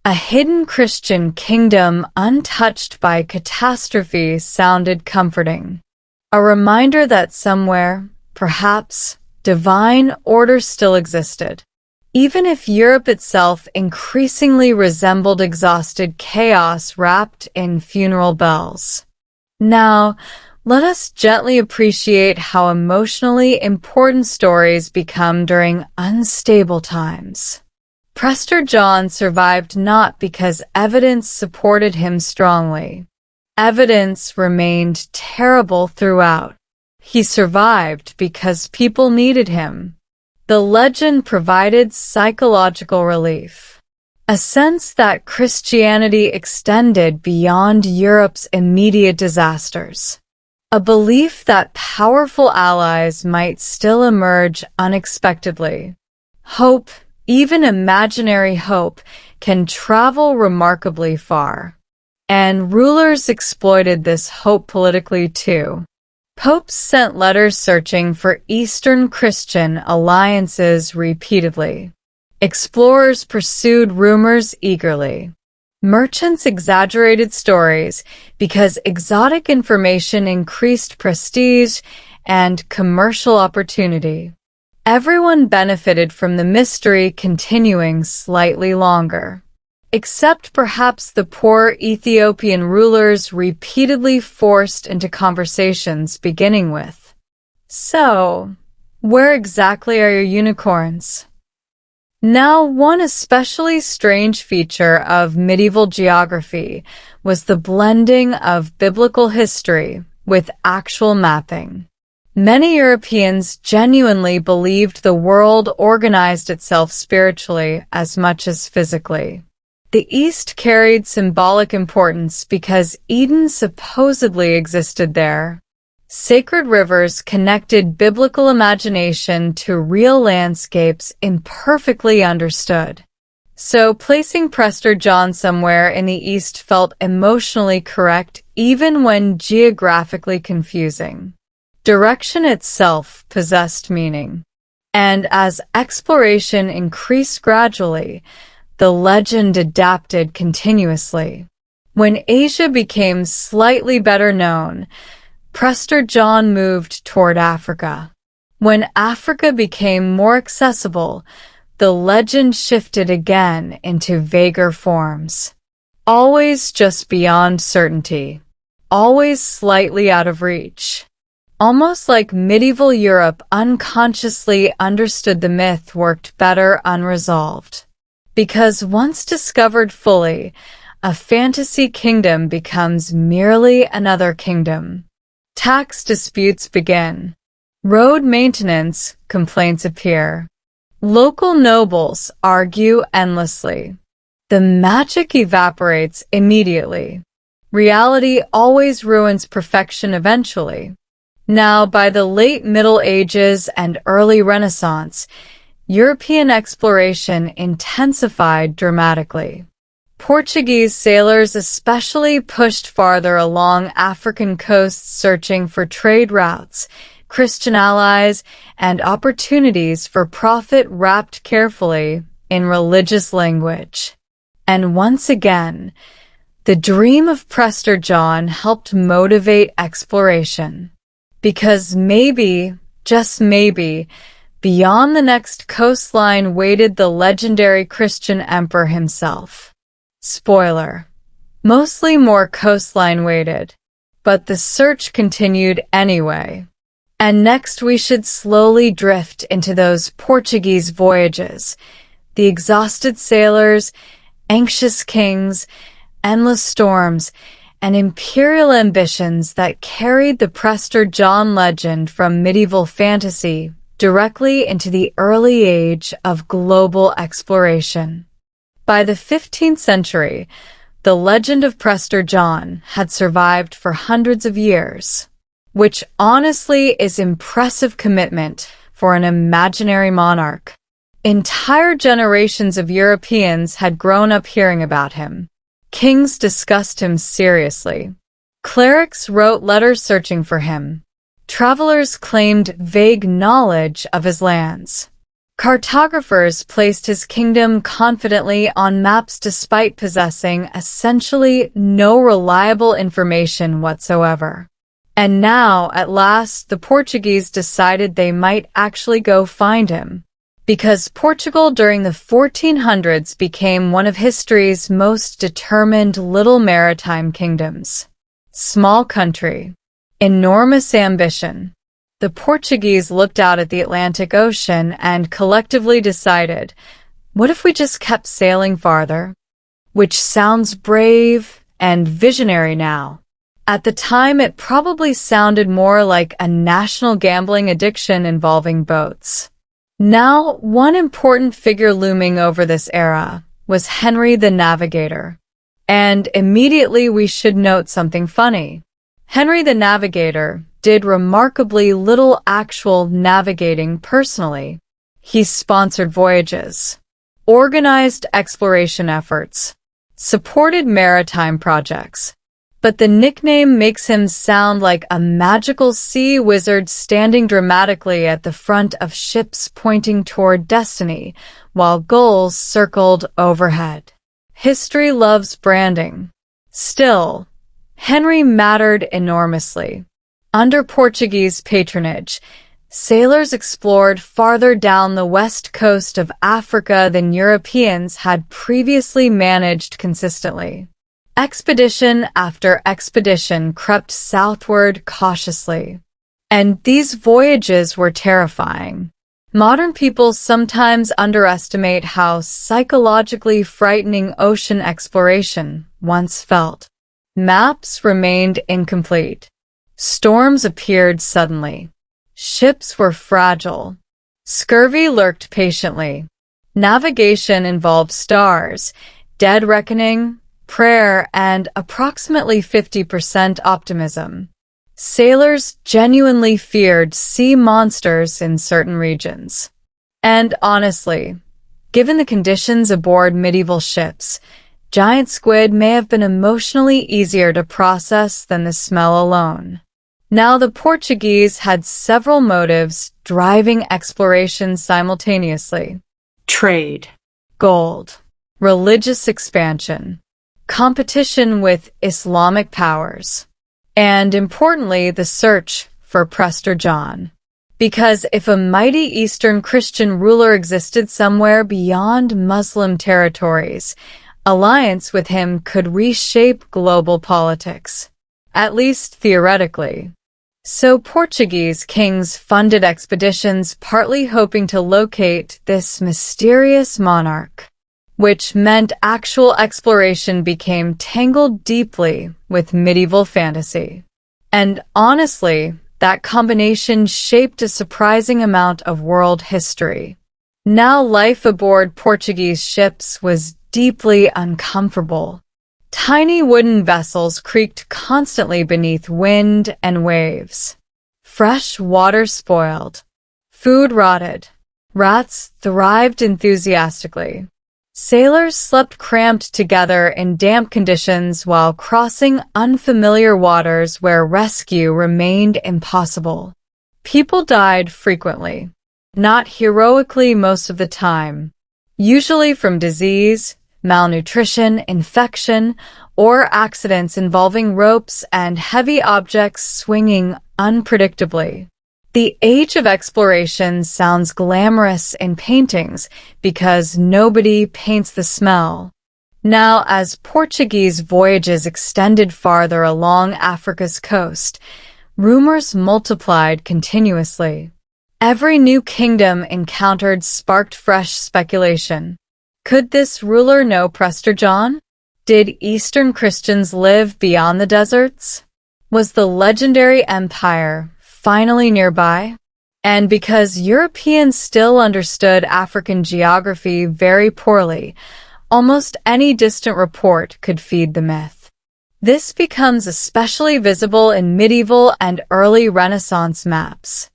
A hidden Christian kingdom untouched by catastrophe sounded comforting. A reminder that somewhere, perhaps, divine order still existed. Even if Europe itself increasingly resembled exhausted chaos wrapped in funeral bells. Now, let us gently appreciate how emotionally important stories become during unstable times. Prester John survived not because evidence supported him strongly. Evidence remained terrible throughout. He survived because people needed him. The legend provided psychological relief, a sense that Christianity extended beyond Europe's immediate disasters, a belief that powerful allies might still emerge unexpectedly. Hope, even imaginary hope, can travel remarkably far. And rulers exploited this hope politically too. Popes sent letters searching for Eastern Christian alliances repeatedly. Explorers pursued rumors eagerly. Merchants exaggerated stories because exotic information increased prestige and commercial opportunity. Everyone benefited from the mystery continuing slightly longer, except perhaps the poor Ethiopian rulers repeatedly forced into conversations beginning with, "So, where exactly are your unicorns?" Now, one especially strange feature of medieval geography was the blending of biblical history with actual mapping. Many Europeans genuinely believed the world organized itself spiritually as much as physically. The East carried symbolic importance because Eden supposedly existed there. Sacred rivers connected biblical imagination to real landscapes imperfectly understood. So placing Prester John somewhere in the East felt emotionally correct even when geographically confusing. Direction itself possessed meaning. And as exploration increased gradually, the legend adapted continuously. When Asia became slightly better known, Prester John moved toward Africa. When Africa became more accessible, the legend shifted again into vaguer forms. Always just beyond certainty. Always slightly out of reach. Almost like medieval Europe unconsciously understood the myth worked better unresolved. Because once discovered fully, a fantasy kingdom becomes merely another kingdom. Tax disputes begin. Road maintenance complaints appear. Local nobles argue endlessly. The magic evaporates immediately. Reality always ruins perfection eventually. Now, by the late Middle Ages and early Renaissance, European exploration intensified dramatically. Portuguese sailors especially pushed farther along African coasts searching for trade routes, Christian allies, and opportunities for profit wrapped carefully in religious language. And once again, the dream of Prester John helped motivate exploration. Because maybe, just maybe, beyond the next coastline waited the legendary Christian emperor himself. Spoiler. Mostly more coastline waited. But the search continued anyway. And next we should slowly drift into those Portuguese voyages. The exhausted sailors, anxious kings, endless storms, and imperial ambitions that carried the Prester John legend from medieval fantasy directly into the early age of global exploration. By the 15th century, the legend of Prester John had survived for hundreds of years, which honestly is impressive commitment for an imaginary monarch. Entire generations of Europeans had grown up hearing about him. Kings discussed him seriously. Clerics wrote letters searching for him. Travelers claimed vague knowledge of his lands. Cartographers placed his kingdom confidently on maps despite possessing essentially no reliable information whatsoever. And now, at last, the Portuguese decided they might actually go find him. Because Portugal during the 1400s became one of history's most determined little maritime kingdoms. Small country. Enormous ambition. The Portuguese looked out at the Atlantic Ocean and collectively decided, what if we just kept sailing farther? Which sounds brave and visionary now. At the time, it probably sounded more like a national gambling addiction involving boats. Now, one important figure looming over this era was Henry the Navigator. And immediately we should note something funny. Henry the Navigator did remarkably little actual navigating personally. He sponsored voyages, organized exploration efforts, supported maritime projects. But the nickname makes him sound like a magical sea wizard standing dramatically at the front of ships pointing toward destiny, while gulls circled overhead. History loves branding. Still, Henry mattered enormously. Under Portuguese patronage, sailors explored farther down the west coast of Africa than Europeans had previously managed consistently. Expedition after expedition crept southward cautiously. And these voyages were terrifying. Modern people sometimes underestimate how psychologically frightening ocean exploration once felt. Maps remained incomplete. Storms appeared suddenly. Ships were fragile. Scurvy lurked patiently. Navigation involved stars, dead reckoning, prayer, and approximately 50% optimism. Sailors genuinely feared sea monsters in certain regions. And honestly, given the conditions aboard medieval ships, giant squid may have been emotionally easier to process than the smell alone. Now, the Portuguese had several motives driving exploration simultaneously. Trade, gold, religious expansion, competition with Islamic powers, and importantly, the search for Prester John. Because if a mighty Eastern Christian ruler existed somewhere beyond Muslim territories, alliance with him could reshape global politics, at least theoretically. So Portuguese kings funded expeditions partly hoping to locate this mysterious monarch, which meant actual exploration became tangled deeply with medieval fantasy. And honestly, that combination shaped a surprising amount of world history. Now life aboard Portuguese ships was deeply uncomfortable. Tiny wooden vessels creaked constantly beneath wind and waves. Fresh water spoiled. Food rotted. Rats thrived enthusiastically. Sailors slept cramped together in damp conditions while crossing unfamiliar waters where rescue remained impossible. People died frequently, not heroically most of the time, usually from disease, malnutrition, infection, or accidents involving ropes and heavy objects swinging unpredictably. The age of exploration sounds glamorous in paintings because nobody paints the smell. Now, as Portuguese voyages extended farther along Africa's coast, rumors multiplied continuously. Every new kingdom encountered sparked fresh speculation. Could this ruler know Prester John? Did Eastern Christians live beyond the deserts? Was the legendary empire finally nearby? And because Europeans still understood African geography very poorly, almost any distant report could feed the myth. This becomes especially visible in medieval and early Renaissance maps.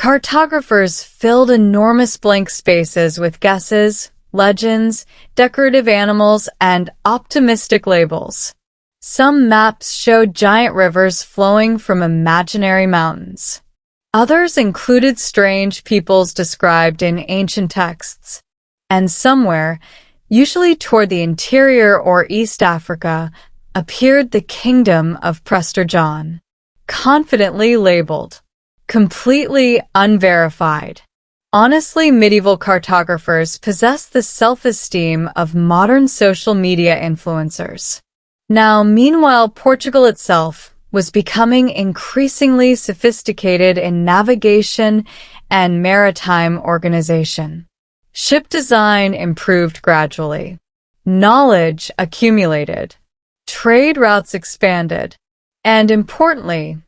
Cartographers filled enormous blank spaces with guesses, legends, decorative animals, and optimistic labels. Some maps showed giant rivers flowing from imaginary mountains. Others included strange peoples described in ancient texts. And somewhere, usually toward the interior or East Africa, appeared the kingdom of Prester John, confidently labeled, completely unverified. Honestly, medieval cartographers possessed the self-esteem of modern social media influencers. Now, meanwhile, Portugal itself was becoming increasingly sophisticated in navigation and maritime organization. Ship design improved gradually. Knowledge accumulated. Trade routes expanded. And importantly,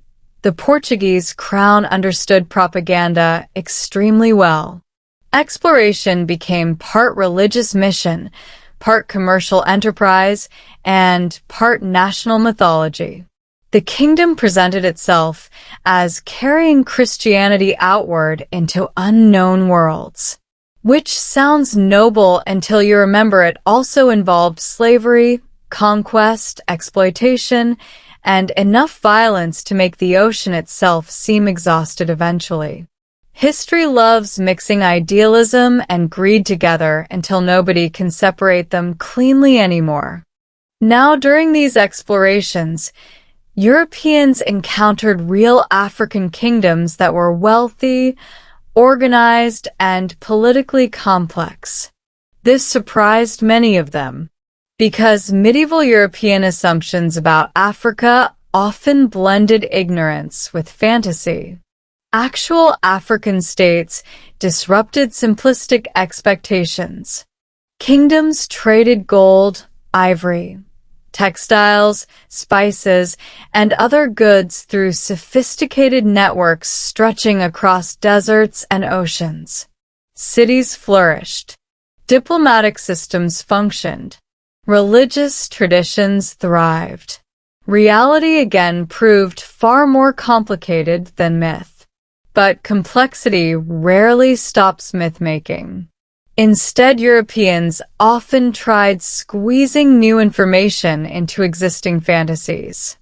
the Portuguese crown understood propaganda extremely well. Exploration became part religious mission, part commercial enterprise, and part national mythology. The kingdom presented itself as carrying Christianity outward into unknown worlds, which sounds noble until you remember it also involved slavery, conquest, exploitation, and enough violence to make the ocean itself seem exhausted eventually. History loves mixing idealism and greed together until nobody can separate them cleanly anymore. Now, during these explorations, Europeans encountered real African kingdoms that were wealthy, organized, and politically complex. This surprised many of them, because medieval European assumptions about Africa often blended ignorance with fantasy. Actual African states disrupted simplistic expectations. Kingdoms traded gold, ivory, textiles, spices, and other goods through sophisticated networks stretching across deserts and oceans. Cities flourished. Diplomatic systems functioned. Religious traditions thrived. Reality again proved far more complicated than myth. But complexity rarely stops myth-making. Instead, Europeans often tried squeezing new information into existing fantasies,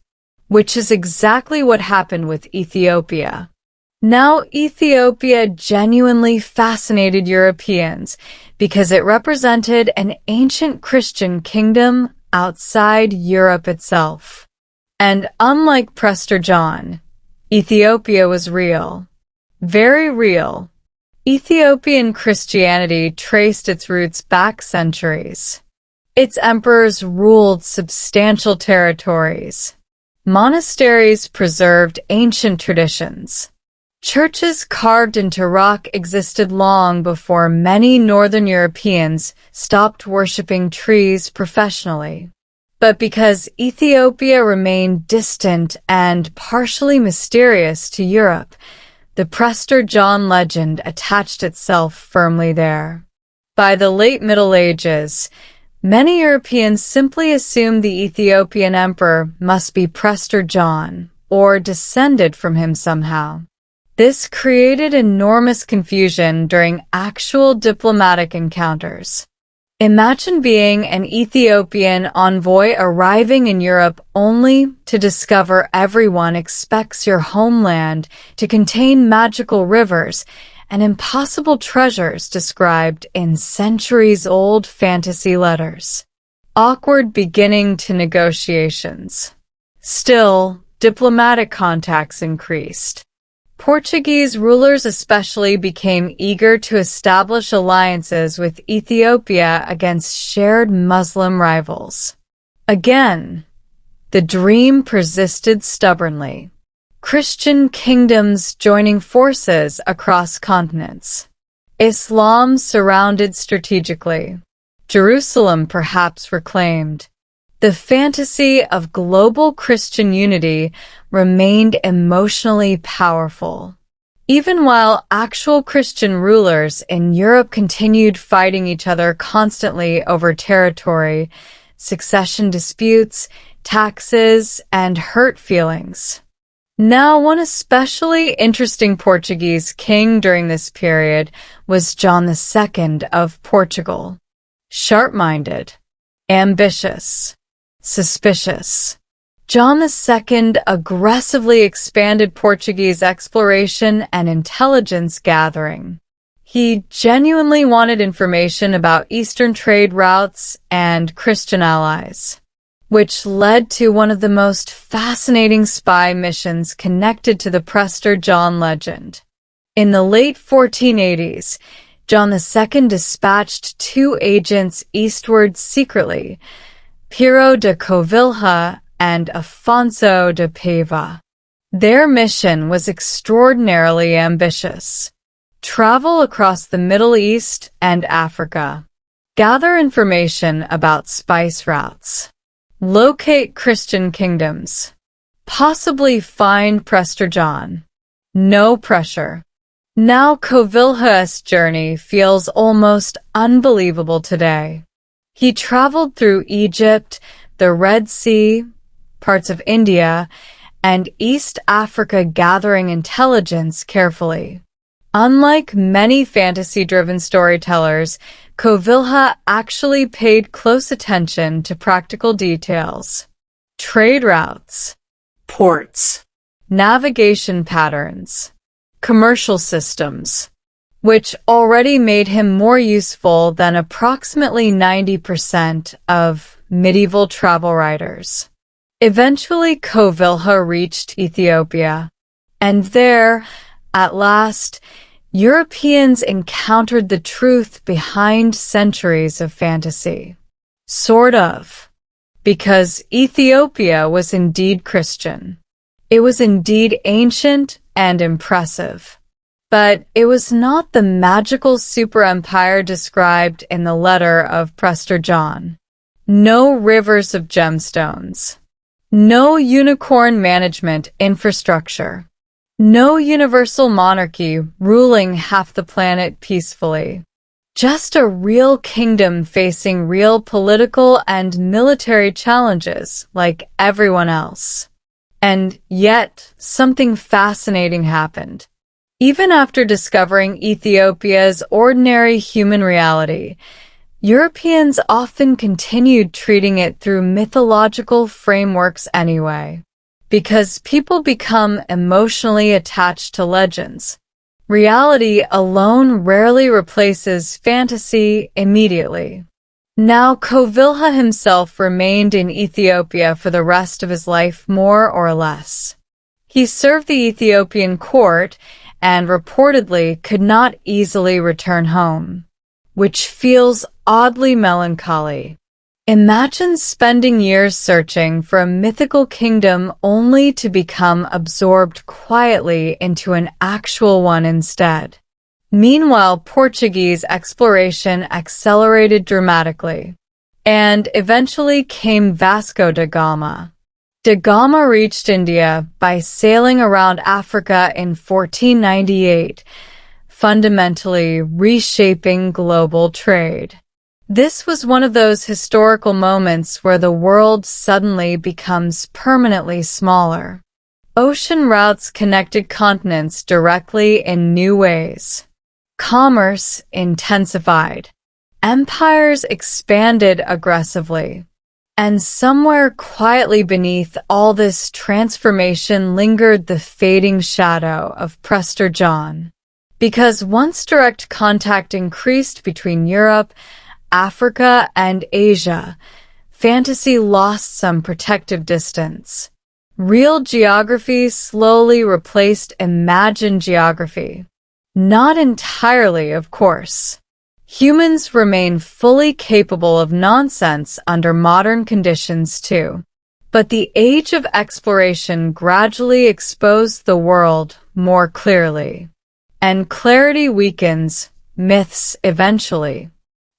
which is exactly what happened with Ethiopia. Now, Ethiopia genuinely fascinated Europeans because it represented an ancient Christian kingdom outside Europe itself. And unlike Prester John, Ethiopia was real. Very real. Ethiopian Christianity traced its roots back centuries. Its emperors ruled substantial territories. Monasteries preserved ancient traditions. Churches carved into rock existed long before many Northern Europeans stopped worshipping trees professionally. But because Ethiopia remained distant and partially mysterious to Europe, the Prester John legend attached itself firmly there. By the late Middle Ages, many Europeans simply assumed the Ethiopian emperor must be Prester John, or descended from him somehow. This created enormous confusion during actual diplomatic encounters. Imagine being an Ethiopian envoy arriving in Europe only to discover everyone expects your homeland to contain magical rivers and impossible treasures described in centuries-old fantasy letters. Awkward beginning to negotiations. Still, diplomatic contacts increased. Portuguese rulers especially became eager to establish alliances with Ethiopia against shared Muslim rivals. Again, the dream persisted stubbornly. Christian kingdoms joining forces across continents. Islam surrounded strategically. Jerusalem perhaps reclaimed. The fantasy of global Christian unity remained emotionally powerful. Even while actual Christian rulers in Europe continued fighting each other constantly over territory, succession disputes, taxes, and hurt feelings. Now, one especially interesting Portuguese king during this period was John II of Portugal. Sharp-minded, ambitious, suspicious. John II aggressively expanded Portuguese exploration and intelligence gathering. He genuinely wanted information about Eastern trade routes and Christian allies, which led to one of the most fascinating spy missions connected to the Prester John legend. In the late 1480s, John II dispatched 2 agents eastward secretly, Pero de Covilhã and Afonso de Paiva. Their mission was extraordinarily ambitious. Travel across the Middle East and Africa. Gather information about spice routes. Locate Christian kingdoms. Possibly find Prester John. No pressure. Now Covilhã's journey feels almost unbelievable today. He traveled through Egypt, the Red Sea, parts of India, and East Africa gathering intelligence carefully. Unlike many fantasy-driven storytellers, Covilhã actually paid close attention to practical details. Trade routes, ports, navigation patterns, commercial systems, which already made him more useful than approximately 90% of medieval travel writers. Eventually, Covilhã reached Ethiopia, and there, at last, Europeans encountered the truth behind centuries of fantasy. Sort of. Because Ethiopia was indeed Christian. It was indeed ancient and impressive. But it was not the magical super-empire described in the letter of Prester John. No rivers of gemstones. No unicorn management infrastructure. No universal monarchy ruling half the planet peacefully. Just a real kingdom facing real political and military challenges like everyone else. And yet, something fascinating happened. Even after discovering Ethiopia's ordinary human reality, Europeans often continued treating it through mythological frameworks anyway. Because people become emotionally attached to legends. Reality alone rarely replaces fantasy immediately. Now, Covilhã himself remained in Ethiopia for the rest of his life, more or less. He served the Ethiopian court and reportedly could not easily return home, which feels oddly melancholy. Imagine spending years searching for a mythical kingdom only to become absorbed quietly into an actual one instead. Meanwhile, Portuguese exploration accelerated dramatically, and eventually came Vasco da Gama. Da Gama reached India by sailing around Africa in 1498, fundamentally reshaping global trade. This was one of those historical moments where the world suddenly becomes permanently smaller. Ocean routes connected continents directly in new ways. Commerce intensified. Empires expanded aggressively. And somewhere quietly beneath all this transformation lingered the fading shadow of Prester John. Because once direct contact increased between Europe, Africa, and Asia, fantasy lost some protective distance. Real geography slowly replaced imagined geography. Not entirely, of course. Humans remain fully capable of nonsense under modern conditions too. But the age of exploration gradually exposed the world more clearly. And clarity weakens myths eventually.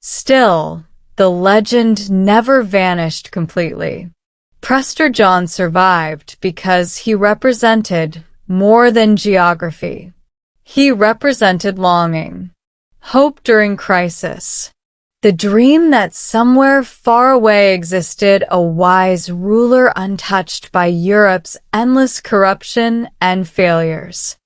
Still, the legend never vanished completely. Prester John survived because he represented more than geography. He represented longing, hope during crisis, The dream that somewhere far away existed a wise ruler untouched by Europe's endless corruption and failures.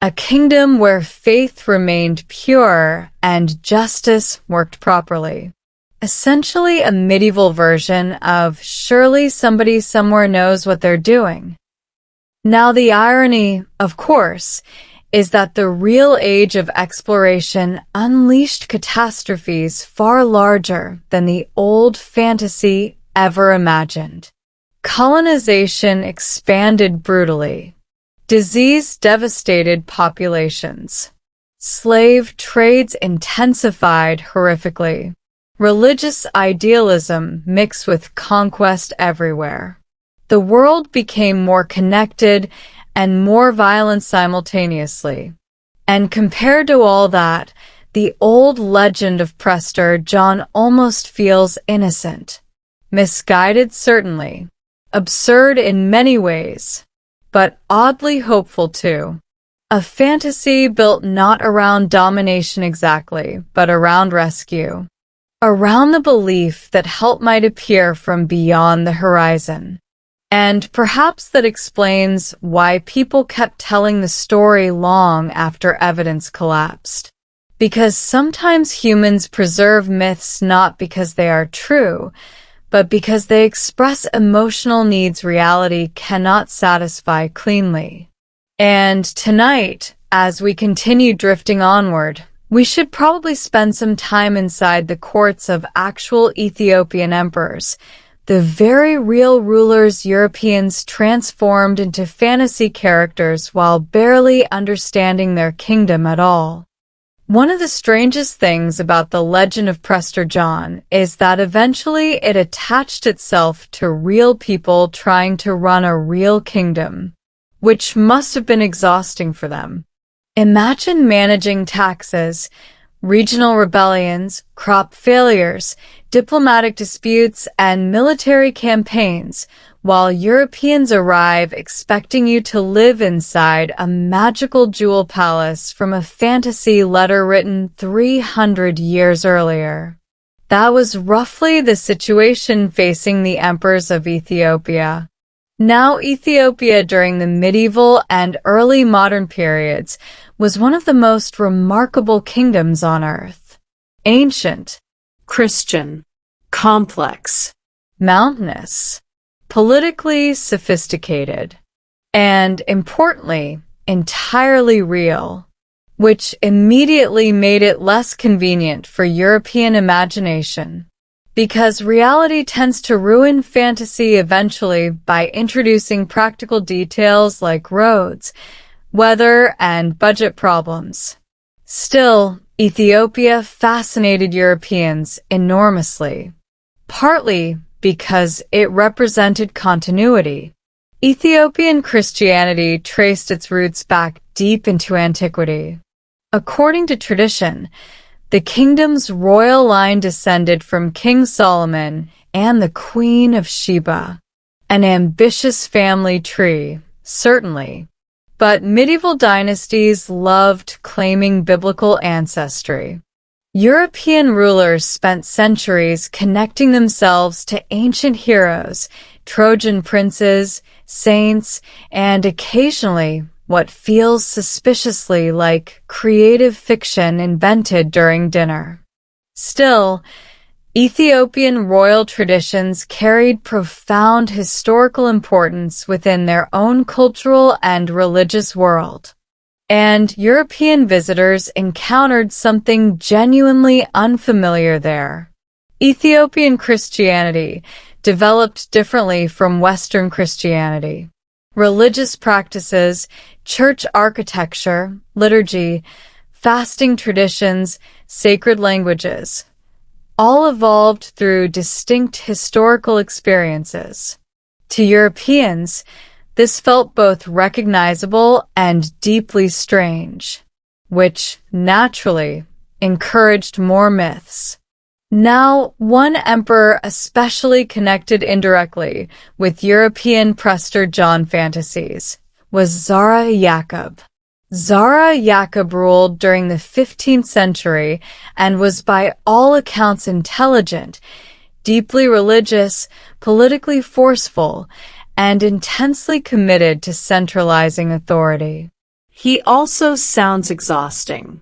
A kingdom where faith remained pure and justice worked properly. Essentially a medieval version of surely somebody somewhere knows what they're doing. Now the irony, of course, is that the real age of exploration unleashed catastrophes far larger than the old fantasy ever imagined. Colonization expanded brutally. Disease devastated populations. Slave trades intensified horrifically. Religious idealism mixed with conquest everywhere. The world became more connected and more violent simultaneously. And compared to all that, the old legend of Prester John almost feels innocent. Misguided, certainly. Absurd in many ways. But oddly hopeful too. A fantasy built not around domination exactly, but around rescue. Around the belief that help might appear from beyond the horizon. And perhaps that explains why people kept telling the story long after evidence collapsed. Because sometimes humans preserve myths not because they are true, but because they express emotional needs reality cannot satisfy cleanly. And tonight, as we continue drifting onward, we should probably spend some time inside the courts of actual Ethiopian emperors, the very real rulers Europeans transformed into fantasy characters while barely understanding their kingdom at all. One of the strangest things about the legend of Prester John is that eventually it attached itself to real people trying to run a real kingdom, which must have been exhausting for them. Imagine managing taxes, regional rebellions, crop failures, diplomatic disputes, and military campaigns, while Europeans arrive expecting you to live inside a magical jewel palace from a fantasy letter written 300 years earlier. That was roughly the situation facing the emperors of Ethiopia. Now Ethiopia during the medieval and early modern periods was one of the most remarkable kingdoms on earth. Ancient, Christian, complex, mountainous, politically sophisticated, and importantly, entirely real, which immediately made it less convenient for European imagination. Because reality tends to ruin fantasy eventually by introducing practical details like roads, weather, and budget problems. Still, Ethiopia fascinated Europeans enormously, partly because it represented continuity. Ethiopian Christianity traced its roots back deep into antiquity. According to tradition, the kingdom's royal line descended from King Solomon and the Queen of Sheba. An ambitious family tree, certainly. But medieval dynasties loved claiming biblical ancestry. European rulers spent centuries connecting themselves to ancient heroes, Trojan princes, saints, and occasionally what feels suspiciously like creative fiction invented during dinner. Still, Ethiopian royal traditions carried profound historical importance within their own cultural and religious world. And European visitors encountered something genuinely unfamiliar there. Ethiopian Christianity developed differently from Western Christianity. Religious practices, church architecture, liturgy, fasting traditions, sacred languages, all evolved through distinct historical experiences. To Europeans, this felt both recognizable and deeply strange, which, naturally, encouraged more myths. Now, one emperor especially connected indirectly with European Prester John fantasies was Zara Yaqub. Zara Yaqub ruled during the 15th century and was by all accounts intelligent, deeply religious, politically forceful, and intensely committed to centralizing authority. He also sounds exhausting.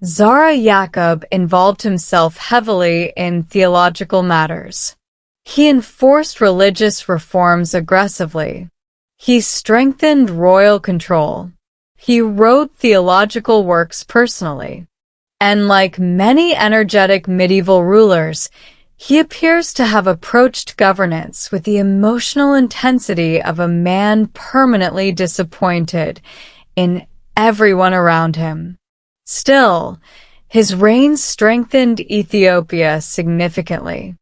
Zara Yaqub involved himself heavily in theological matters. He enforced religious reforms aggressively. He strengthened royal control. He wrote theological works personally. And like many energetic medieval rulers, he appears to have approached governance with the emotional intensity of a man permanently disappointed in everyone around him. Still, his reign strengthened Ethiopia significantly.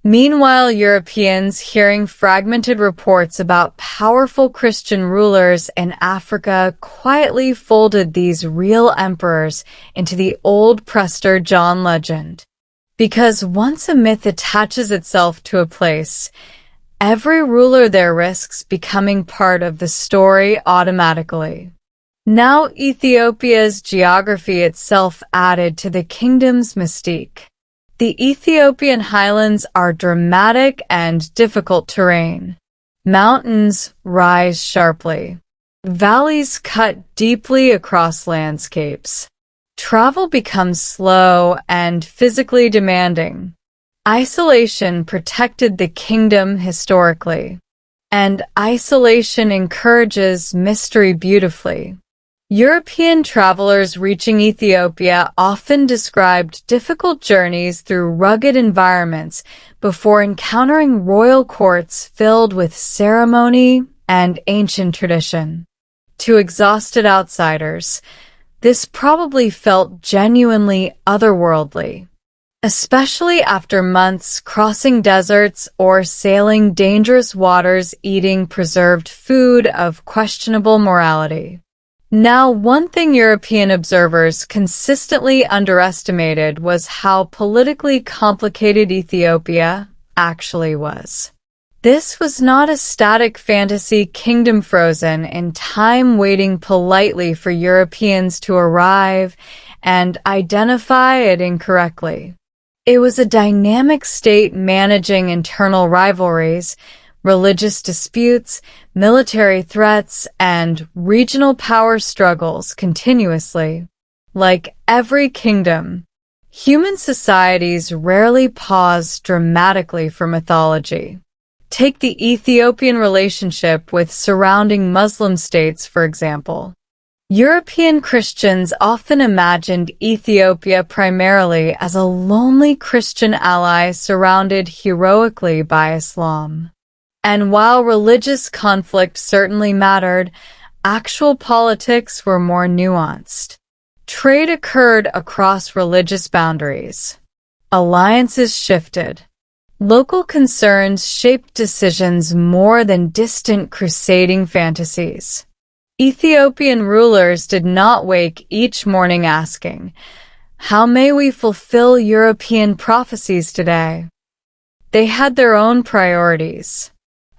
Meanwhile, Europeans, hearing fragmented reports about powerful Christian rulers in Africa, quietly folded these real emperors into the old Prester John legend. Because once a myth attaches itself to a place, every ruler there risks becoming part of the story automatically. Now Ethiopia's geography itself added to the kingdom's mystique. The Ethiopian highlands are dramatic and difficult terrain. Mountains rise sharply. Valleys cut deeply across landscapes. Travel becomes slow and physically demanding. Isolation protected the kingdom historically, and isolation encourages mystery beautifully. European travelers reaching Ethiopia often described difficult journeys through rugged environments before encountering royal courts filled with ceremony and ancient tradition. To exhausted outsiders, this probably felt genuinely otherworldly, especially after months crossing deserts or sailing dangerous waters eating preserved food of questionable morality. Now, one thing European observers consistently underestimated was how politically complicated Ethiopia actually was. This was not a static fantasy kingdom frozen in time waiting politely for Europeans to arrive and identify it incorrectly. It was a dynamic state managing internal rivalries, religious disputes, military threats, and regional power struggles continuously. Like every kingdom, human societies rarely pause dramatically for mythology. Take the Ethiopian relationship with surrounding Muslim states, for example. European Christians often imagined Ethiopia primarily as a lonely Christian ally surrounded heroically by Islam. And while religious conflict certainly mattered, actual politics were more nuanced. Trade occurred across religious boundaries. Alliances shifted. Local concerns shaped decisions more than distant crusading fantasies. Ethiopian rulers did not wake each morning asking, "How may we fulfill European prophecies today?" They had their own priorities.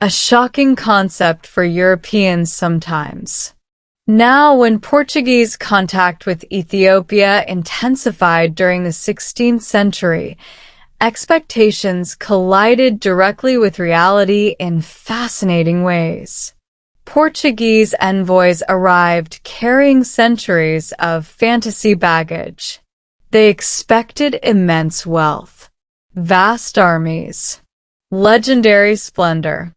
A shocking concept for Europeans sometimes. Now, when Portuguese contact with Ethiopia intensified during the 16th century, expectations collided directly with reality in fascinating ways. Portuguese envoys arrived carrying centuries of fantasy baggage. They expected immense wealth, vast armies, legendary splendor.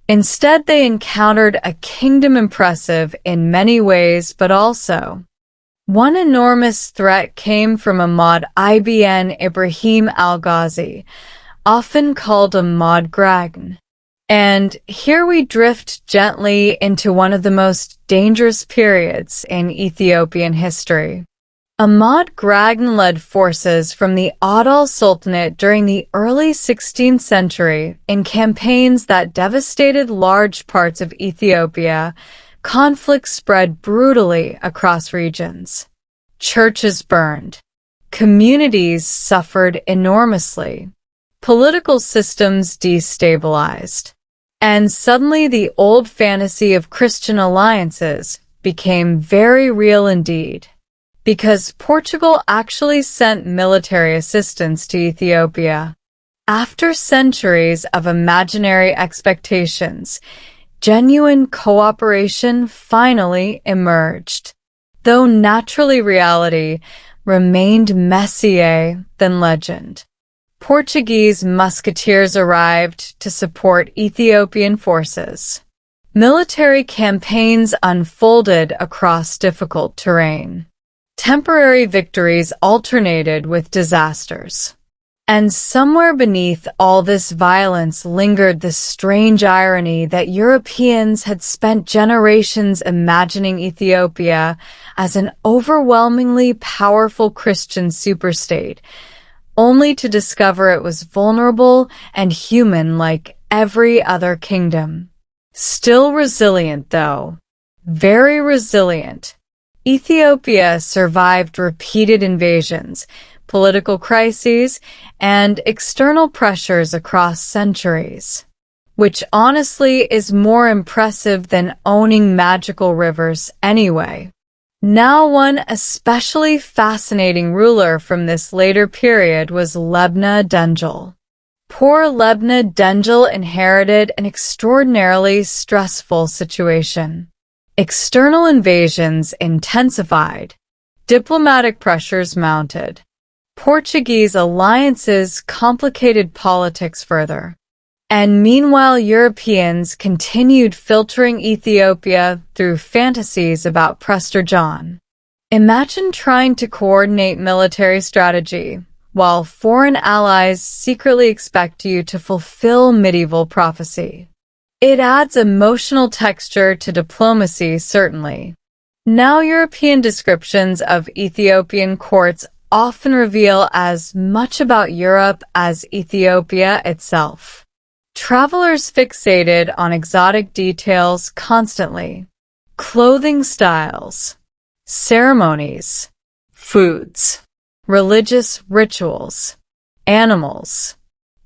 Instead, they encountered a kingdom impressive in many ways, but also one enormous threat came from Ahmad ibn Ibrahim al-Ghazi, often called Ahmad Gragn. And here we drift gently into one of the most dangerous periods in Ethiopian history. Ahmad Gragn led forces from the Adal Sultanate during the early 16th century in campaigns that devastated large parts of Ethiopia. Conflict spread brutally across regions. Churches burned. Communities suffered enormously. Political systems destabilized. And suddenly the old fantasy of Christian alliances became very real indeed, because Portugal actually sent military assistance to Ethiopia. After centuries of imaginary expectations, genuine cooperation finally emerged. Though naturally reality remained messier than legend. Portuguese musketeers arrived to support Ethiopian forces. Military campaigns unfolded across difficult terrain. Temporary victories alternated with disasters. And somewhere beneath all this violence lingered the strange irony that Europeans had spent generations imagining Ethiopia as an overwhelmingly powerful Christian superstate, only to discover it was vulnerable and human like every other kingdom. Still resilient, though. Very resilient. Ethiopia survived repeated invasions, political crises, and external pressures across centuries, which honestly is more impressive than owning magical rivers anyway. Now, one especially fascinating ruler from this later period was Lebna Dengel. Poor Lebna Dengel inherited an extraordinarily stressful situation. External invasions intensified. Diplomatic pressures mounted. Portuguese alliances complicated politics further. And meanwhile, Europeans continued filtering Ethiopia through fantasies about Prester John. Imagine trying to coordinate military strategy while foreign allies secretly expect you to fulfill medieval prophecy. It adds emotional texture to diplomacy, certainly. Now, European descriptions of Ethiopian courts often reveal as much about Europe as Ethiopia itself. Travelers fixated on exotic details constantly. Clothing styles, ceremonies, foods, religious rituals, animals,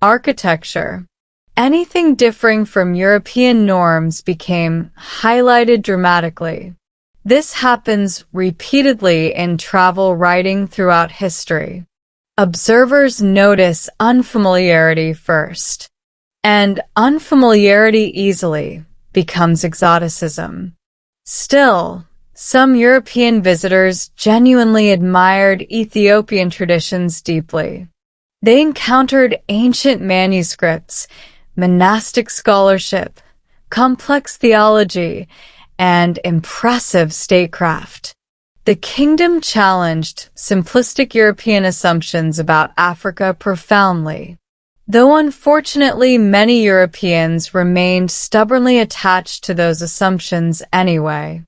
architecture. Anything differing from European norms became highlighted dramatically. This happens repeatedly in travel writing throughout history. Observers notice unfamiliarity first, and unfamiliarity easily becomes exoticism. Still, some European visitors genuinely admired Ethiopian traditions deeply. They encountered ancient manuscripts, monastic scholarship, complex theology, and impressive statecraft. The kingdom challenged simplistic European assumptions about Africa profoundly, though unfortunately many Europeans remained stubbornly attached to those assumptions anyway.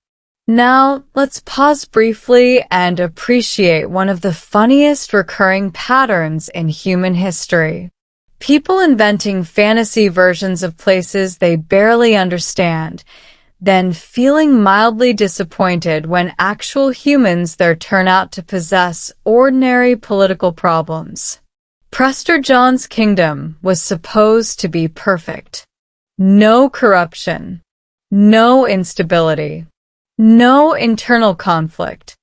Now, let's pause briefly and appreciate one of the funniest recurring patterns in human history. People inventing fantasy versions of places they barely understand, then feeling mildly disappointed when actual humans there turn out to possess ordinary political problems. Prester John's kingdom was supposed to be perfect. No corruption, no instability, no internal conflict,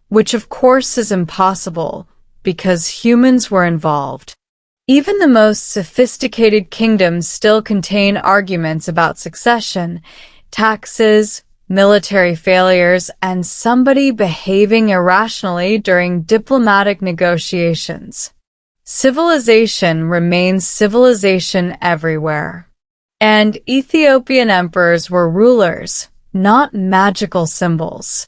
which of course is impossible because humans were involved. Even the most sophisticated kingdoms still contain arguments about succession, taxes, military failures, and somebody behaving irrationally during diplomatic negotiations. Civilization remains civilization everywhere. And Ethiopian emperors were rulers, not magical symbols.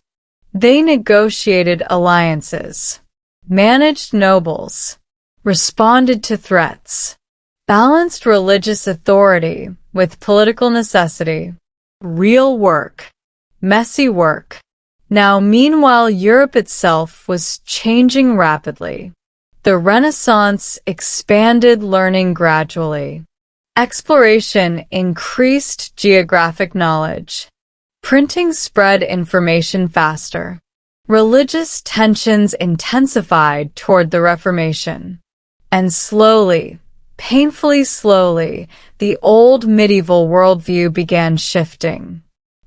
They negotiated alliances, managed nobles, responded to threats, balanced religious authority with political necessity. Real work. Messy work. Now, meanwhile, Europe itself was changing rapidly. The Renaissance expanded learning gradually. Exploration increased geographic knowledge. Printing spread information faster. Religious tensions intensified toward the Reformation. And slowly, painfully slowly, the old medieval worldview began shifting.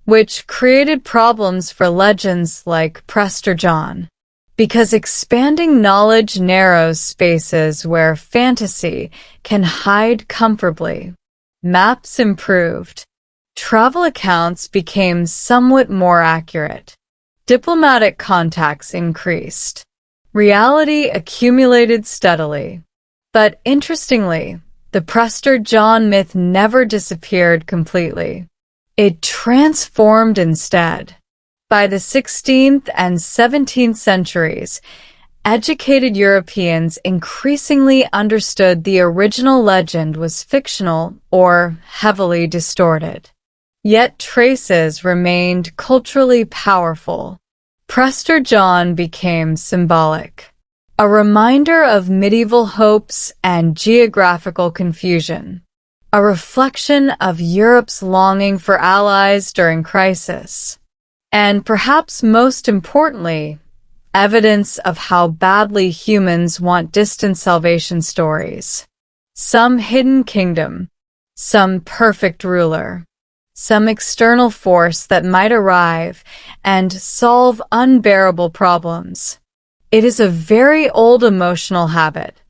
which created problems for legends like Prester John. Because expanding knowledge narrows spaces where fantasy can hide comfortably. Maps improved. Travel accounts became somewhat more accurate. Diplomatic contacts increased. Reality accumulated steadily. But interestingly, the Prester John myth never disappeared completely. It transformed instead. By the 16th and 17th centuries, educated Europeans increasingly understood the original legend was fictional or heavily distorted. Yet traces remained culturally powerful. Prester John became symbolic, a reminder of medieval hopes and geographical confusion, a reflection of Europe's longing for allies during crisis, and perhaps most importantly, evidence of how badly humans want distant salvation stories. Some hidden kingdom, some perfect ruler, some external force that might arrive and solve unbearable problems. It is a very old emotional habit.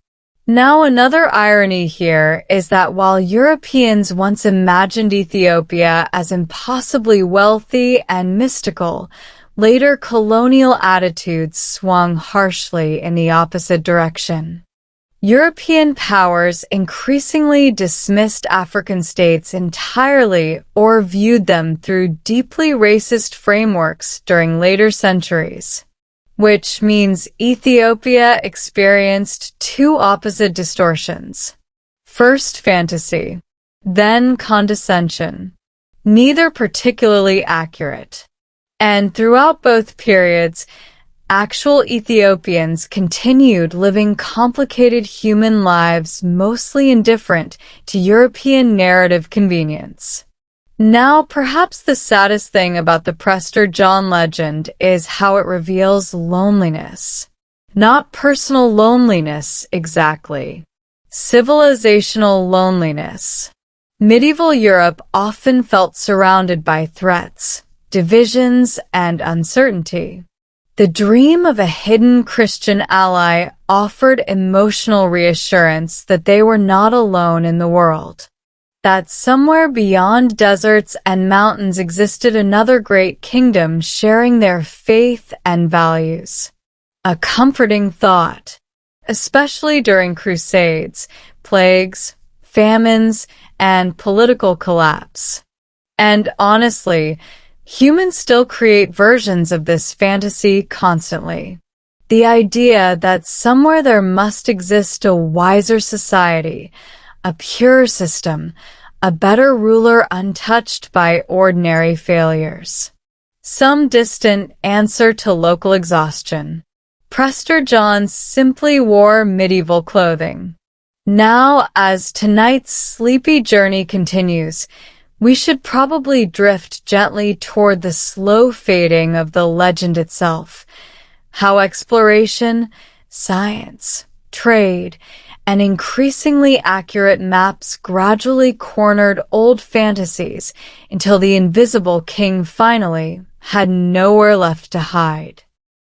Now, another irony here is that while Europeans once imagined Ethiopia as impossibly wealthy and mystical, later colonial attitudes swung harshly in the opposite direction. European powers increasingly dismissed African states entirely or viewed them through deeply racist frameworks during later centuries, which means Ethiopia experienced two opposite distortions. First fantasy, then condescension, neither particularly accurate. And throughout both periods, actual Ethiopians continued living complicated human lives mostly indifferent to European narrative convenience. Now, perhaps the saddest thing about the Prester John legend is how it reveals loneliness. Not personal loneliness exactly. Civilizational loneliness. Medieval Europe often felt surrounded by threats, divisions, and uncertainty. The dream of a hidden Christian ally offered emotional reassurance that they were not alone in the world. That somewhere beyond deserts and mountains existed another great kingdom sharing their faith and values. A comforting thought, especially during crusades, plagues, famines, and political collapse. And honestly, humans still create versions of this fantasy constantly. The idea that somewhere there must exist a wiser society, a pure system, a better ruler untouched by ordinary failures. Some distant answer to local exhaustion. Prester John simply wore medieval clothing. Now, as tonight's sleepy journey continues, we should probably drift gently toward the slow fading of the legend itself. How exploration, science, trade, and increasingly accurate maps gradually cornered old fantasies until the invisible king finally had nowhere left to hide.